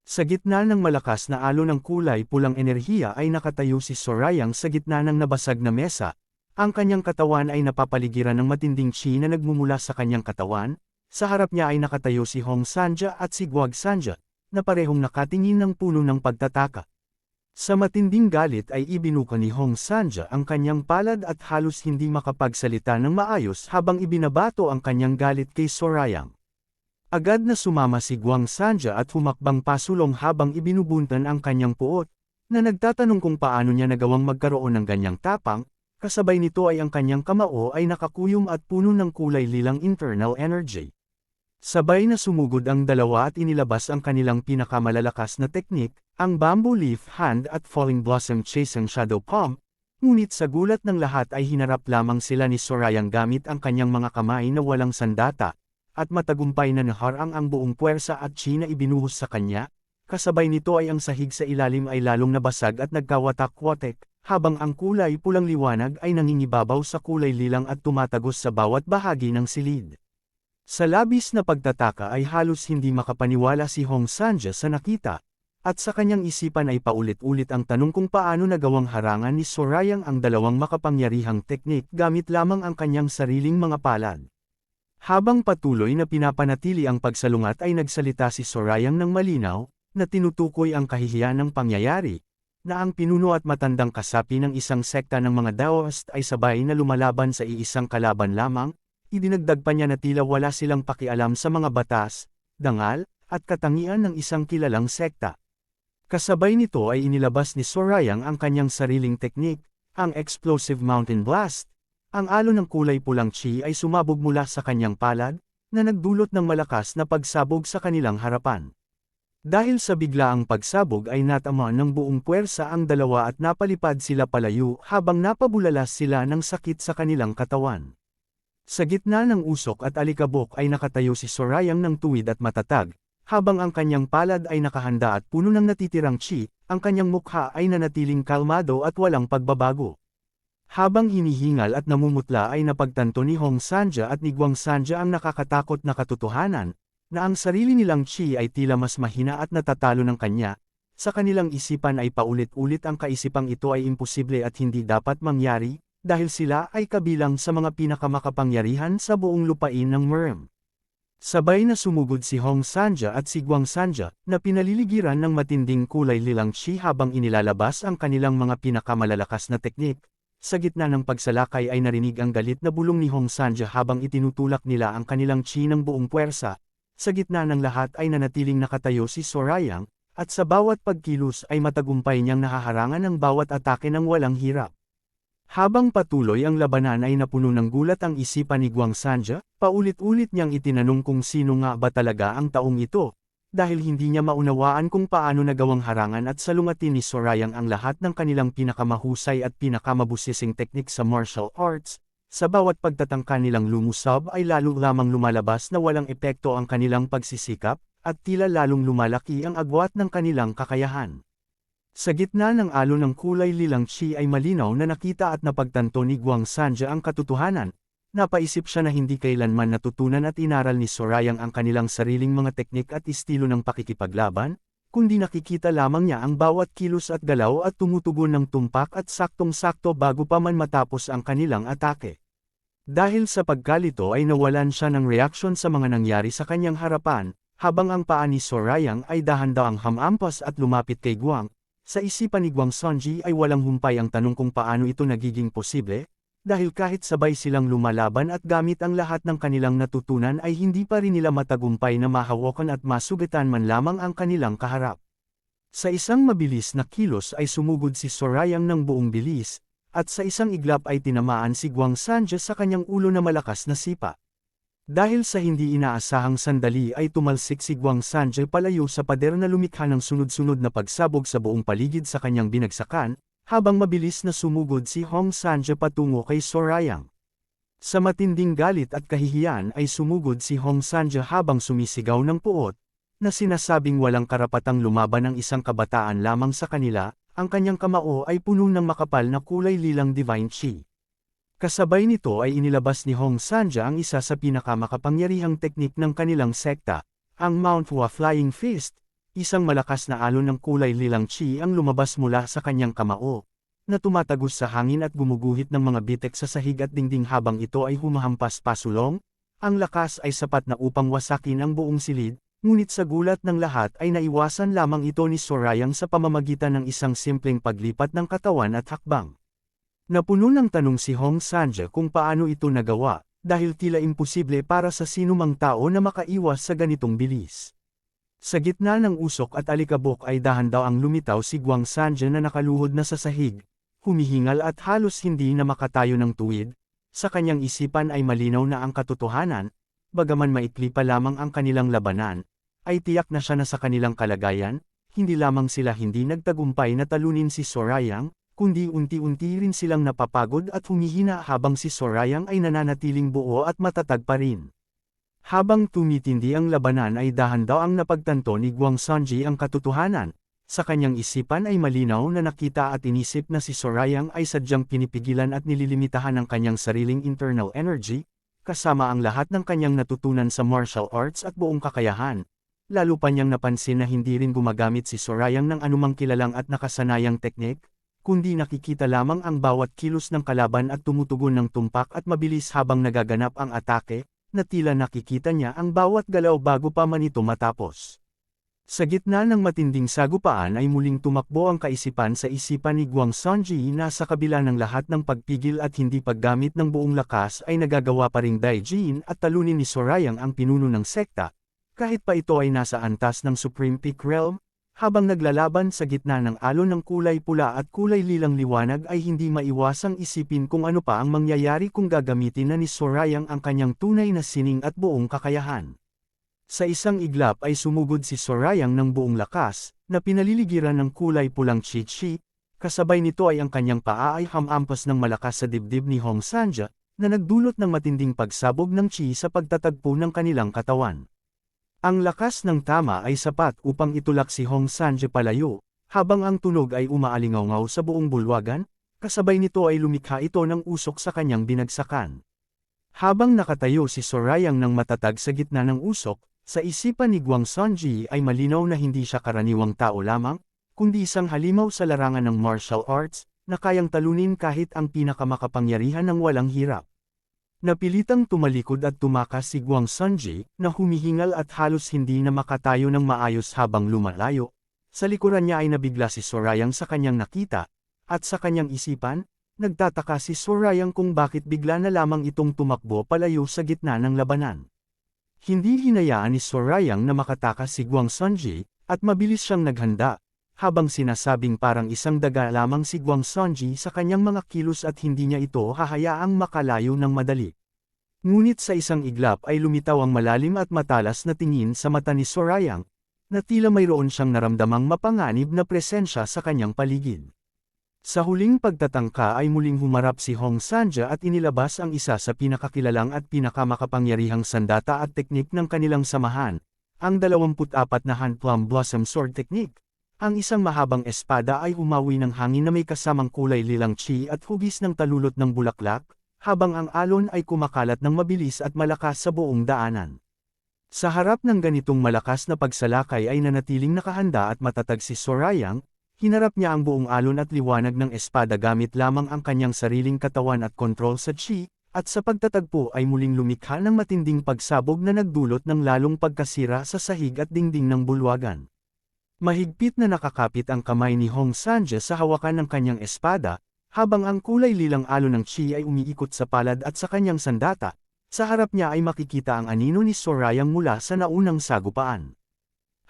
Sa gitna ng malakas na alon ng kulay pulang enerhiya ay nakatayo si Sorayang sa gitna ng nabasag na mesa. Ang kanyang katawan ay napapaligiran ng matinding chi na nagmumula sa kanyang katawan. Sa harap niya ay nakatayo si Hong Sanja at si Guang Sanja, na parehong nakatingin ng puno ng pagtataka. Sa matinding galit ay ibinuka ni Hong Sanja ang kanyang palad at halos hindi makapagsalita ng maayos habang ibinabato ang kanyang galit kay Sorayang. Agad na sumama si Guang Sanja at humakbang pasulong habang ibinubuntan ang kanyang puot, na nagtatanong kung paano niya nagawang magkaroon ng ganyang tapang, kasabay nito ay ang kanyang kamao ay nakakuyom at puno ng kulay lilang internal energy. Sabay na sumugod ang dalawa at inilabas ang kanilang pinakamalalakas na teknik, ang Bamboo Leaf Hand at Falling Blossom Chasing Shadow Palm. Ngunit sa gulat ng lahat ay hinarap lamang sila ni Sorayang gamit ang kanyang mga kamay na walang sandata, at matagumpay na naharang ang buong puwersa at chi na ibinuhos sa kanya, kasabay nito ay ang sahig sa ilalim ay lalong nabasag at nagkawatak-watek, habang ang kulay pulang liwanag ay nangingibabaw sa kulay lilang at tumatagos sa bawat bahagi ng silid. Sa labis na pagtataka ay halos hindi makapaniwala si Hong Sanja sa nakita, at sa kanyang isipan ay paulit-ulit ang tanong kung paano nagawang harangan ni Sorayang ang dalawang makapangyarihang teknik gamit lamang ang kanyang sariling mga palad. Habang patuloy na pinapanatili ang pagsalungat ay nagsalita si Sorayang ng malinaw, na tinutukoy ang kahihiyan ng pangyayari, na ang pinuno at matandang kasapi ng isang sekta ng mga Daoist ay sabay na lumalaban sa iisang kalaban lamang, idinagdag pa niya na tila wala silang pakialam sa mga batas, dangal, at katangian ng isang kilalang sekta. Kasabay nito ay inilabas ni Sorayang ang kanyang sariling teknik, ang Explosive Mountain Blast. Ang alon ng kulay pulang chi ay sumabog mula sa kanyang palad, na nagdulot ng malakas na pagsabog sa kanilang harapan. Dahil sa biglaang pagsabog ay natama ng buong puwersa ang dalawa at napalipad sila palayo habang napabulalas sila ng sakit sa kanilang katawan. Sa gitna ng usok at alikabok ay nakatayo si Sorayang ng tuwid at matatag, habang ang kanyang palad ay nakahanda at puno ng natitirang chi, ang kanyang mukha ay nanatiling kalmado at walang pagbabago. Habang hinihingal at namumutla ay napagtanto ni Hong Sanja at ni Guang Sanja ang nakakatakot na katotohanan, na ang sarili nilang chi ay tila mas mahina at natatalo ng kanya. Sa kanilang isipan ay paulit-ulit ang kaisipang ito ay imposible at hindi dapat mangyari, dahil sila ay kabilang sa mga pinakamakapangyarihan sa buong lupain ng Murm. Sabay na sumugod si Hong Sanja at si Guang Sanja, na pinaliligiran ng matinding kulay lilang chi habang inilalabas ang kanilang mga pinakamalalakas na teknik. Sa gitna ng pagsalakay ay narinig ang galit na bulong ni Hong Sanja habang itinutulak nila ang kanilang chi ng buong puwersa. Sa gitna ng lahat ay nanatiling nakatayo si Sorayang, at sa bawat pagkilos ay matagumpay niyang nahaharangan ang bawat atake ng walang hirap. Habang patuloy ang labanan ay napuno ng gulat ang isipan ni Guang Sanja, paulit-ulit niyang itinanong kung sino nga ba talaga ang taong ito, dahil hindi niya maunawaan kung paano nagawang harangan at salungatin ni Sorayang ang lahat ng kanilang pinakamahusay at pinakamabusising teknik sa martial arts. Sa bawat pagtatangka nilang lumusab ay lalo lamang lumalabas na walang epekto ang kanilang pagsisikap, at tila lalong lumalaki ang agwat ng kanilang kakayahan. Sa gitna ng alon ng kulay lilang chi ay malinaw na nakita at napagtanto ni Guang Sanja ang katotohanan. Napaisip siya na hindi kailanman natutunan at inaral ni Sorayang ang kanilang sariling mga teknik at estilo ng pakikipaglaban, kundi nakikita lamang niya ang bawat kilos at galaw at tumutugon ng tumpak at saktong-sakto bago pa man matapos ang kanilang atake. Dahil sa pagkalito ay nawalan siya ng reaksyon sa mga nangyari sa kanyang harapan, habang ang paa ni Sorayang ay dahan-dahang hamampas at lumapit kay Guang. Sa isipan ni Guang Sonji ay walang humpay ang tanong kung paano ito nagiging posible, dahil kahit sabay silang lumalaban at gamit ang lahat ng kanilang natutunan ay hindi pa rin nila matagumpay na mahawakan at masugatan man lamang ang kanilang kaharap. Sa isang mabilis na kilos ay sumugod si Sorayang ng buong bilis, at sa isang iglap ay tinamaan si Guang Sanja sa kanyang ulo na malakas na sipa. Dahil sa hindi inaasahang sandali ay tumalsik si Guang Sanja palayo sa pader na lumikha ng sunod-sunod na pagsabog sa buong paligid sa kanyang binagsakan, habang mabilis na sumugod si Hong Sanja patungo kay Sorayang. Sa matinding galit at kahihiyan ay sumugod si Hong Sanja habang sumisigaw ng puot, na sinasabing walang karapatang lumaban ng isang kabataan lamang sa kanila, ang kanyang kamao ay puno ng makapal na kulay lilang divine chi. Kasabay nito ay inilabas ni Hong Sanja ang isa sa pinakamakapangyarihang teknik ng kanilang sekta, ang Mount Hua Flying Fist, isang malakas na alon ng kulay lilang chi ang lumabas mula sa kanyang kamao, na tumatagos sa hangin at gumuguhit ng mga bitek sa sahig at dingding habang ito ay humahampas pasulong. Ang lakas ay sapat na upang wasakin ang buong silid, ngunit sa gulat ng lahat ay naiwasan lamang ito ni Sorayang sa pamamagitan ng isang simpleng paglipat ng katawan at hakbang. Napuno ng tanong si Hong Sanja kung paano ito nagawa, dahil tila imposible para sa sinumang tao na makaiwas sa ganitong bilis. Sa gitna ng usok at alikabok ay dahan-dahang lumitaw si Guang Sanja na nakaluhod na sa sahig, humihingal at halos hindi na makatayo ng tuwid. Sa kanyang isipan ay malinaw na ang katotohanan, bagaman maikli pa lamang ang kanilang labanan, ay tiyak na siya na sa kanilang kalagayan, hindi lamang sila hindi nagtagumpay na talunin si Sorayang, kundi unti-unti rin silang napapagod at humihina habang si Sorayang ay nananatiling buo at matatag pa rin. Habang tumitindi ang labanan ay dahan-daw ang napagtanto ni Guang Sanji ang katotohanan. Sa kanyang isipan ay malinaw na nakita at inisip na si Sorayang ay sadyang pinipigilan at nililimitahan ang kanyang sariling internal energy, kasama ang lahat ng kanyang natutunan sa martial arts at buong kakayahan. Lalo pa niyang napansin na hindi rin gumagamit si Sorayang ng anumang kilalang at nakasanayang teknik, kundi nakikita lamang ang bawat kilos ng kalaban at tumutugon ng tumpak at mabilis habang nagaganap ang atake, na tila nakikita niya ang bawat galaw bago pa man ito matapos. Sa gitna ng matinding sagupaan ay muling tumakbo ang kaisipan sa isipan ni Guang Sanji na sa kabila ng lahat ng pagpigil at hindi paggamit ng buong lakas ay nagagawa pa ring Daijin at talunin ni Sorayang ang pinuno ng sekta, kahit pa ito ay nasa antas ng Supreme Peak Realm. Habang naglalaban sa gitna ng alon ng kulay pula at kulay lilang liwanag ay hindi maiwasang isipin kung ano pa ang mangyayari kung gagamitin na ni Sorayang ang kanyang tunay na sining at buong kakayahan. Sa isang iglap ay sumugod si Sorayang ng buong lakas, na pinaliligiran ng kulay pulang chi-chi, kasabay nito ay ang kanyang paa ay hamampas ng malakas sa dibdib ni Hong Sanja, na nagdulot ng matinding pagsabog ng chi sa pagtatagpo ng kanilang katawan. Ang lakas ng tama ay sapat upang itulak si Hong Sanja palayo, habang ang tunog ay umaalingaw sa buong bulwagan, kasabay nito ay lumikha ito ng usok sa kanyang binagsakan. Habang nakatayo si Sorayang ng matatag sa gitna ng usok, sa isipan ni Guang Sanji ay malinaw na hindi siya karaniwang tao lamang, kundi isang halimaw sa larangan ng martial arts, na kayang talunin kahit ang pinakamakapangyarihan ng walang hirap. Napilitang tumalikod at tumakas si Guang Sanji, na humihingal at halos hindi na makatayo ng maayos habang lumalayo. Sa likuran niya ay nabigla si Sorayang sa kanyang nakita, at sa kanyang isipan, nagtataka si Sorayang kung bakit bigla na lamang itong tumakbo palayo sa gitna ng labanan. Hindi hinayaan ni Sorayang na makatakas si Guang Sanji, at mabilis siyang naghanda, habang sinasabing parang isang daga lamang si Guang Sanji sa kanyang mga kilos at hindi niya ito hahayaang makalayo ng madali. Ngunit sa isang iglap ay lumitaw ang malalim at matalas na tingin sa mata ni Sorayang, na tila mayroon siyang naramdamang mapanganib na presensya sa kanyang paligid. Sa huling pagtatangka ay muling humarap si Hong Sanja at inilabas ang isa sa pinakakilalang at pinakamakapangyarihang sandata at teknik ng kanilang samahan, ang 24 na Hand Plum Blossom Sword Technique. Ang isang mahabang espada ay humawi ng hangin na may kasamang kulay lilang chi at hugis ng talulot ng bulaklak, habang ang alon ay kumakalat ng mabilis at malakas sa buong daanan. Sa harap ng ganitong malakas na pagsalakay ay nanatiling nakahanda at matatag si Sorayang, hinarap niya ang buong alon at liwanag ng espada gamit lamang ang kanyang sariling katawan at kontrol sa chi, at sa pagtatagpo ay muling lumikha ng matinding pagsabog na nagdulot ng lalong pagkasira sa sahig at dingding ng bulwagan. Mahigpit na nakakapit ang kamay ni Hong Sanja sa hawakan ng kanyang espada, habang ang kulay lilang alon ng chi ay umiikot sa palad at sa kanyang sandata. Sa harap niya ay makikita ang anino ni Sorayang mula sa naunang sagupaan.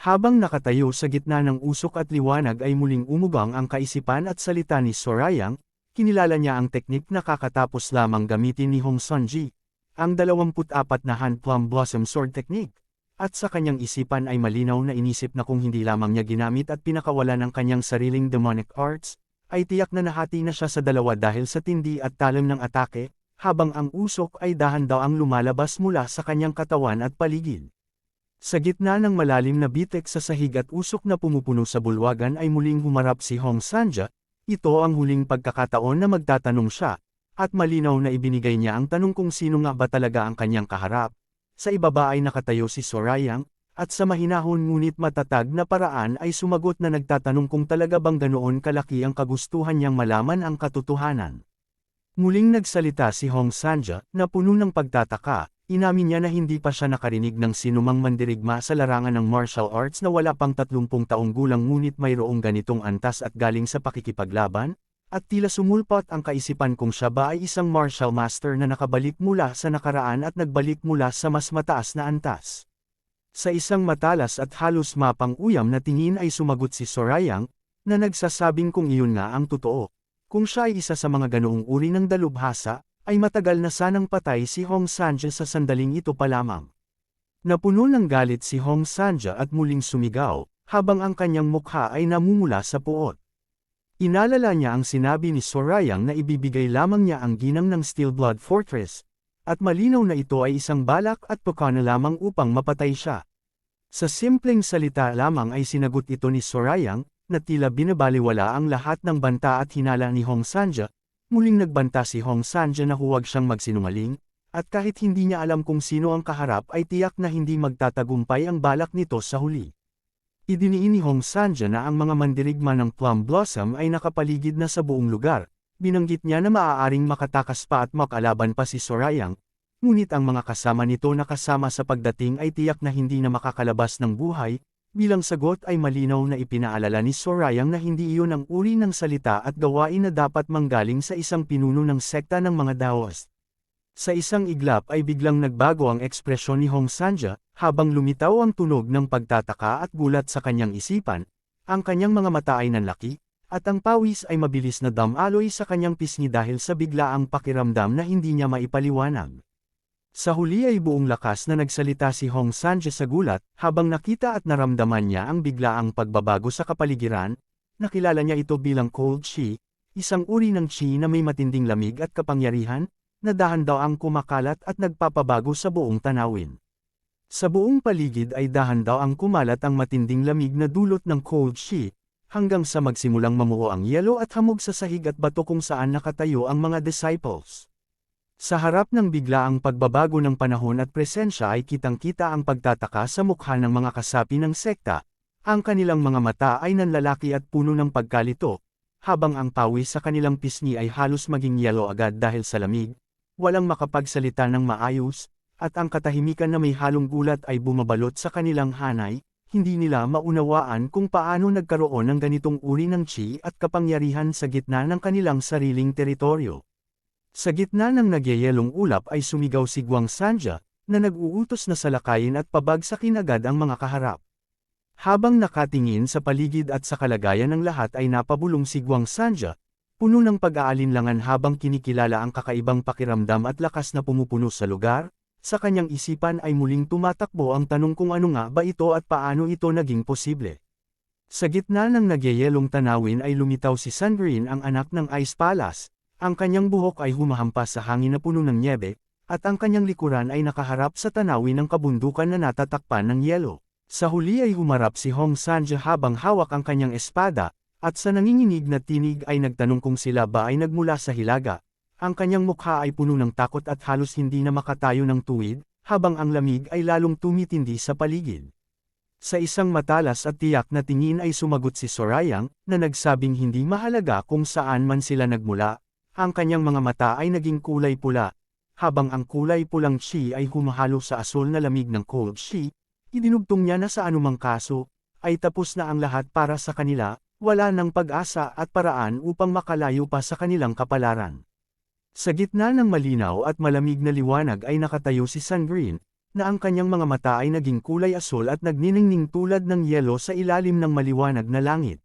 Habang nakatayo sa gitna ng usok at liwanag ay muling umubang ang kaisipan at salita ni Sorayang, kinilala niya ang teknik na kakatapos lamang gamitin ni Hong Sanji, ang 24 na Hand Plum Blossom Sword Technique. At sa kanyang isipan ay malinaw na inisip na kung hindi lamang niya ginamit at pinakawalan ang kanyang sariling demonic arts, ay tiyak na nahati na siya sa dalawa dahil sa tindi at talim ng atake, habang ang usok ay dahan-daang lumalabas mula sa kanyang katawan at paligid. Sa gitna ng malalim na bitek sa sahig at usok na pumupuno sa bulwagan ay muling humarap si Hong Sanja. Ito ang huling pagkakataon na magtatanong siya, at malinaw na ibinigay niya ang tanong kung sino nga ba talaga ang kanyang kaharap. Sa ibaba ay nakatayo si Sorayang, at sa mahinahon ngunit matatag na paraan ay sumagot na nagtatanong kung talaga bang ganoon kalaki ang kagustuhan niyang malaman ang katotohanan. Muling nagsalita si Hong Sanja, na puno ng pagtataka, inamin niya na hindi pa siya nakarinig ng sinumang mandirigma sa larangan ng martial arts na wala pang 30 taong gulang ngunit mayroong ganitong antas at galing sa pakikipaglaban, at tila sumulpot ang kaisipan kung siya ba ay isang martial master na nakabalik mula sa nakaraan at nagbalik mula sa mas mataas na antas. Sa isang matalas at halos mapang-uyam na tingin ay sumagot si Sorayang, na nagsasabing kung iyon nga ang totoo. Kung siya ay isa sa mga ganoong uri ng dalubhasa, ay matagal na sanang patay si Hong Sanja sa sandaling ito pa lamang. Napuno ng galit si Hong Sanja at muling sumigaw, habang ang kanyang mukha ay namumula sa puot. Inalala niya ang sinabi ni Sorayang na ibibigay lamang niya ang ginang ng Steelblood Fortress, at malinaw na ito ay isang balak at pagkana lamang upang mapatay siya. Sa simpleng salita lamang ay sinagot ito ni Sorayang, na tila binabaliwala ang lahat ng banta at hinala ni Hong Sanja. Muling nagbanta si Hong Sanja na huwag siyang magsinungaling, at kahit hindi niya alam kung sino ang kaharap ay tiyak na hindi magtatagumpay ang balak nito sa huli. Idiniin ni Hong Sanja na ang mga mandirigma ng Plum Blossom ay nakapaligid na sa buong lugar. Binanggit niya na maaaring makatakas pa at makalaban pa si Sorayang, ngunit ang mga kasama nito na kasama sa pagdating ay tiyak na hindi na makakalabas ng buhay. Bilang sagot ay malinaw na ipinaalala ni Sorayang na hindi iyon ang uri ng salita at gawain na dapat manggaling sa isang pinuno ng sekta ng mga Daoist. Sa isang iglap ay biglang nagbago ang ekspresyon ni Hong Sanja, habang lumitaw ang tunog ng pagtataka at gulat sa kanyang isipan, ang kanyang mga mata ay nanlaki, at ang pawis ay mabilis na damaloy sa kanyang pisngi dahil sa biglaang pakiramdam na hindi niya maipaliwanag. Sa huli ay buong lakas na nagsalita si Hong Sanja sa gulat, habang nakita at naramdaman niya ang biglaang pagbabago sa kapaligiran. Nakilala niya ito bilang Cold Chi, isang uri ng chi na may matinding lamig at kapangyarihan, na dahan-daang kumakalat at nagpapabago sa buong tanawin. Sa buong paligid ay dahan-daang kumalat ang matinding lamig na dulot ng Cold Chi, hanggang sa magsimulang mamuo ang yelo at hamog sa sahig at bato kung saan nakatayo ang mga disciples. Sa harap ng biglaang pagbabago ng panahon at presensya ay kitang-kita ang pagtataka sa mukha ng mga kasapi ng sekta. Ang kanilang mga mata ay nanlalaki at puno ng pagkalito, habang ang pawis sa kanilang pisngi ay halos maging yelo agad dahil sa lamig. Walang makapagsalita ng maayos, at ang katahimikan na may halong gulat ay bumabalot sa kanilang hanay. Hindi nila maunawaan kung paano nagkaroon ng ganitong uri ng chi at kapangyarihan sa gitna ng kanilang sariling teritoryo. Sa gitna ng nagyayelong ulap ay sumigaw si Guang Sanja, na nag-uutos na salakayin at pabagsakin agad ang mga kaharap. Habang nakatingin sa paligid at sa kalagayan ng lahat ay napabulong si Guang Sanja, puno ng pag-aalinlangan habang kinikilala ang kakaibang pakiramdam at lakas na pumupuno sa lugar. Sa kanyang isipan ay muling tumatakbo ang tanong kung ano nga ba ito at paano ito naging posible. Sa gitna ng nagyayelong tanawin ay lumitaw si Sandrine, ang anak ng Ice Palace. Ang kanyang buhok ay humahampas sa hangin na puno ng nyebe, at ang kanyang likuran ay nakaharap sa tanawin ng kabundukan na natatakpan ng yelo. Sa huli ay humarap si Hong Sanja habang hawak ang kanyang espada, at sa nanginginig na tinig ay nagtanong kung sila ba ay nagmula sa hilaga. Ang kanyang mukha ay puno ng takot at halos hindi na makatayo ng tuwid, habang ang lamig ay lalong tumitindi sa paligid. Sa isang matalas at tiyak na tingin ay sumagot si Sorayang, na nagsabing hindi mahalaga kung saan man sila nagmula. Ang kanyang mga mata ay naging kulay pula, habang ang kulay pulang chi ay humahalo sa asul na lamig ng Cold Chi. Idinugtong niya na sa anumang kaso, ay tapos na ang lahat para sa kanila. Wala ng pag-asa at paraan upang makalayo pa sa kanilang kapalaran. Sa gitna ng malinaw at malamig na liwanag ay nakatayo si Sandrine, na ang kanyang mga mata ay naging kulay asul at nagniningning tulad ng yelo sa ilalim ng maliwanag na langit.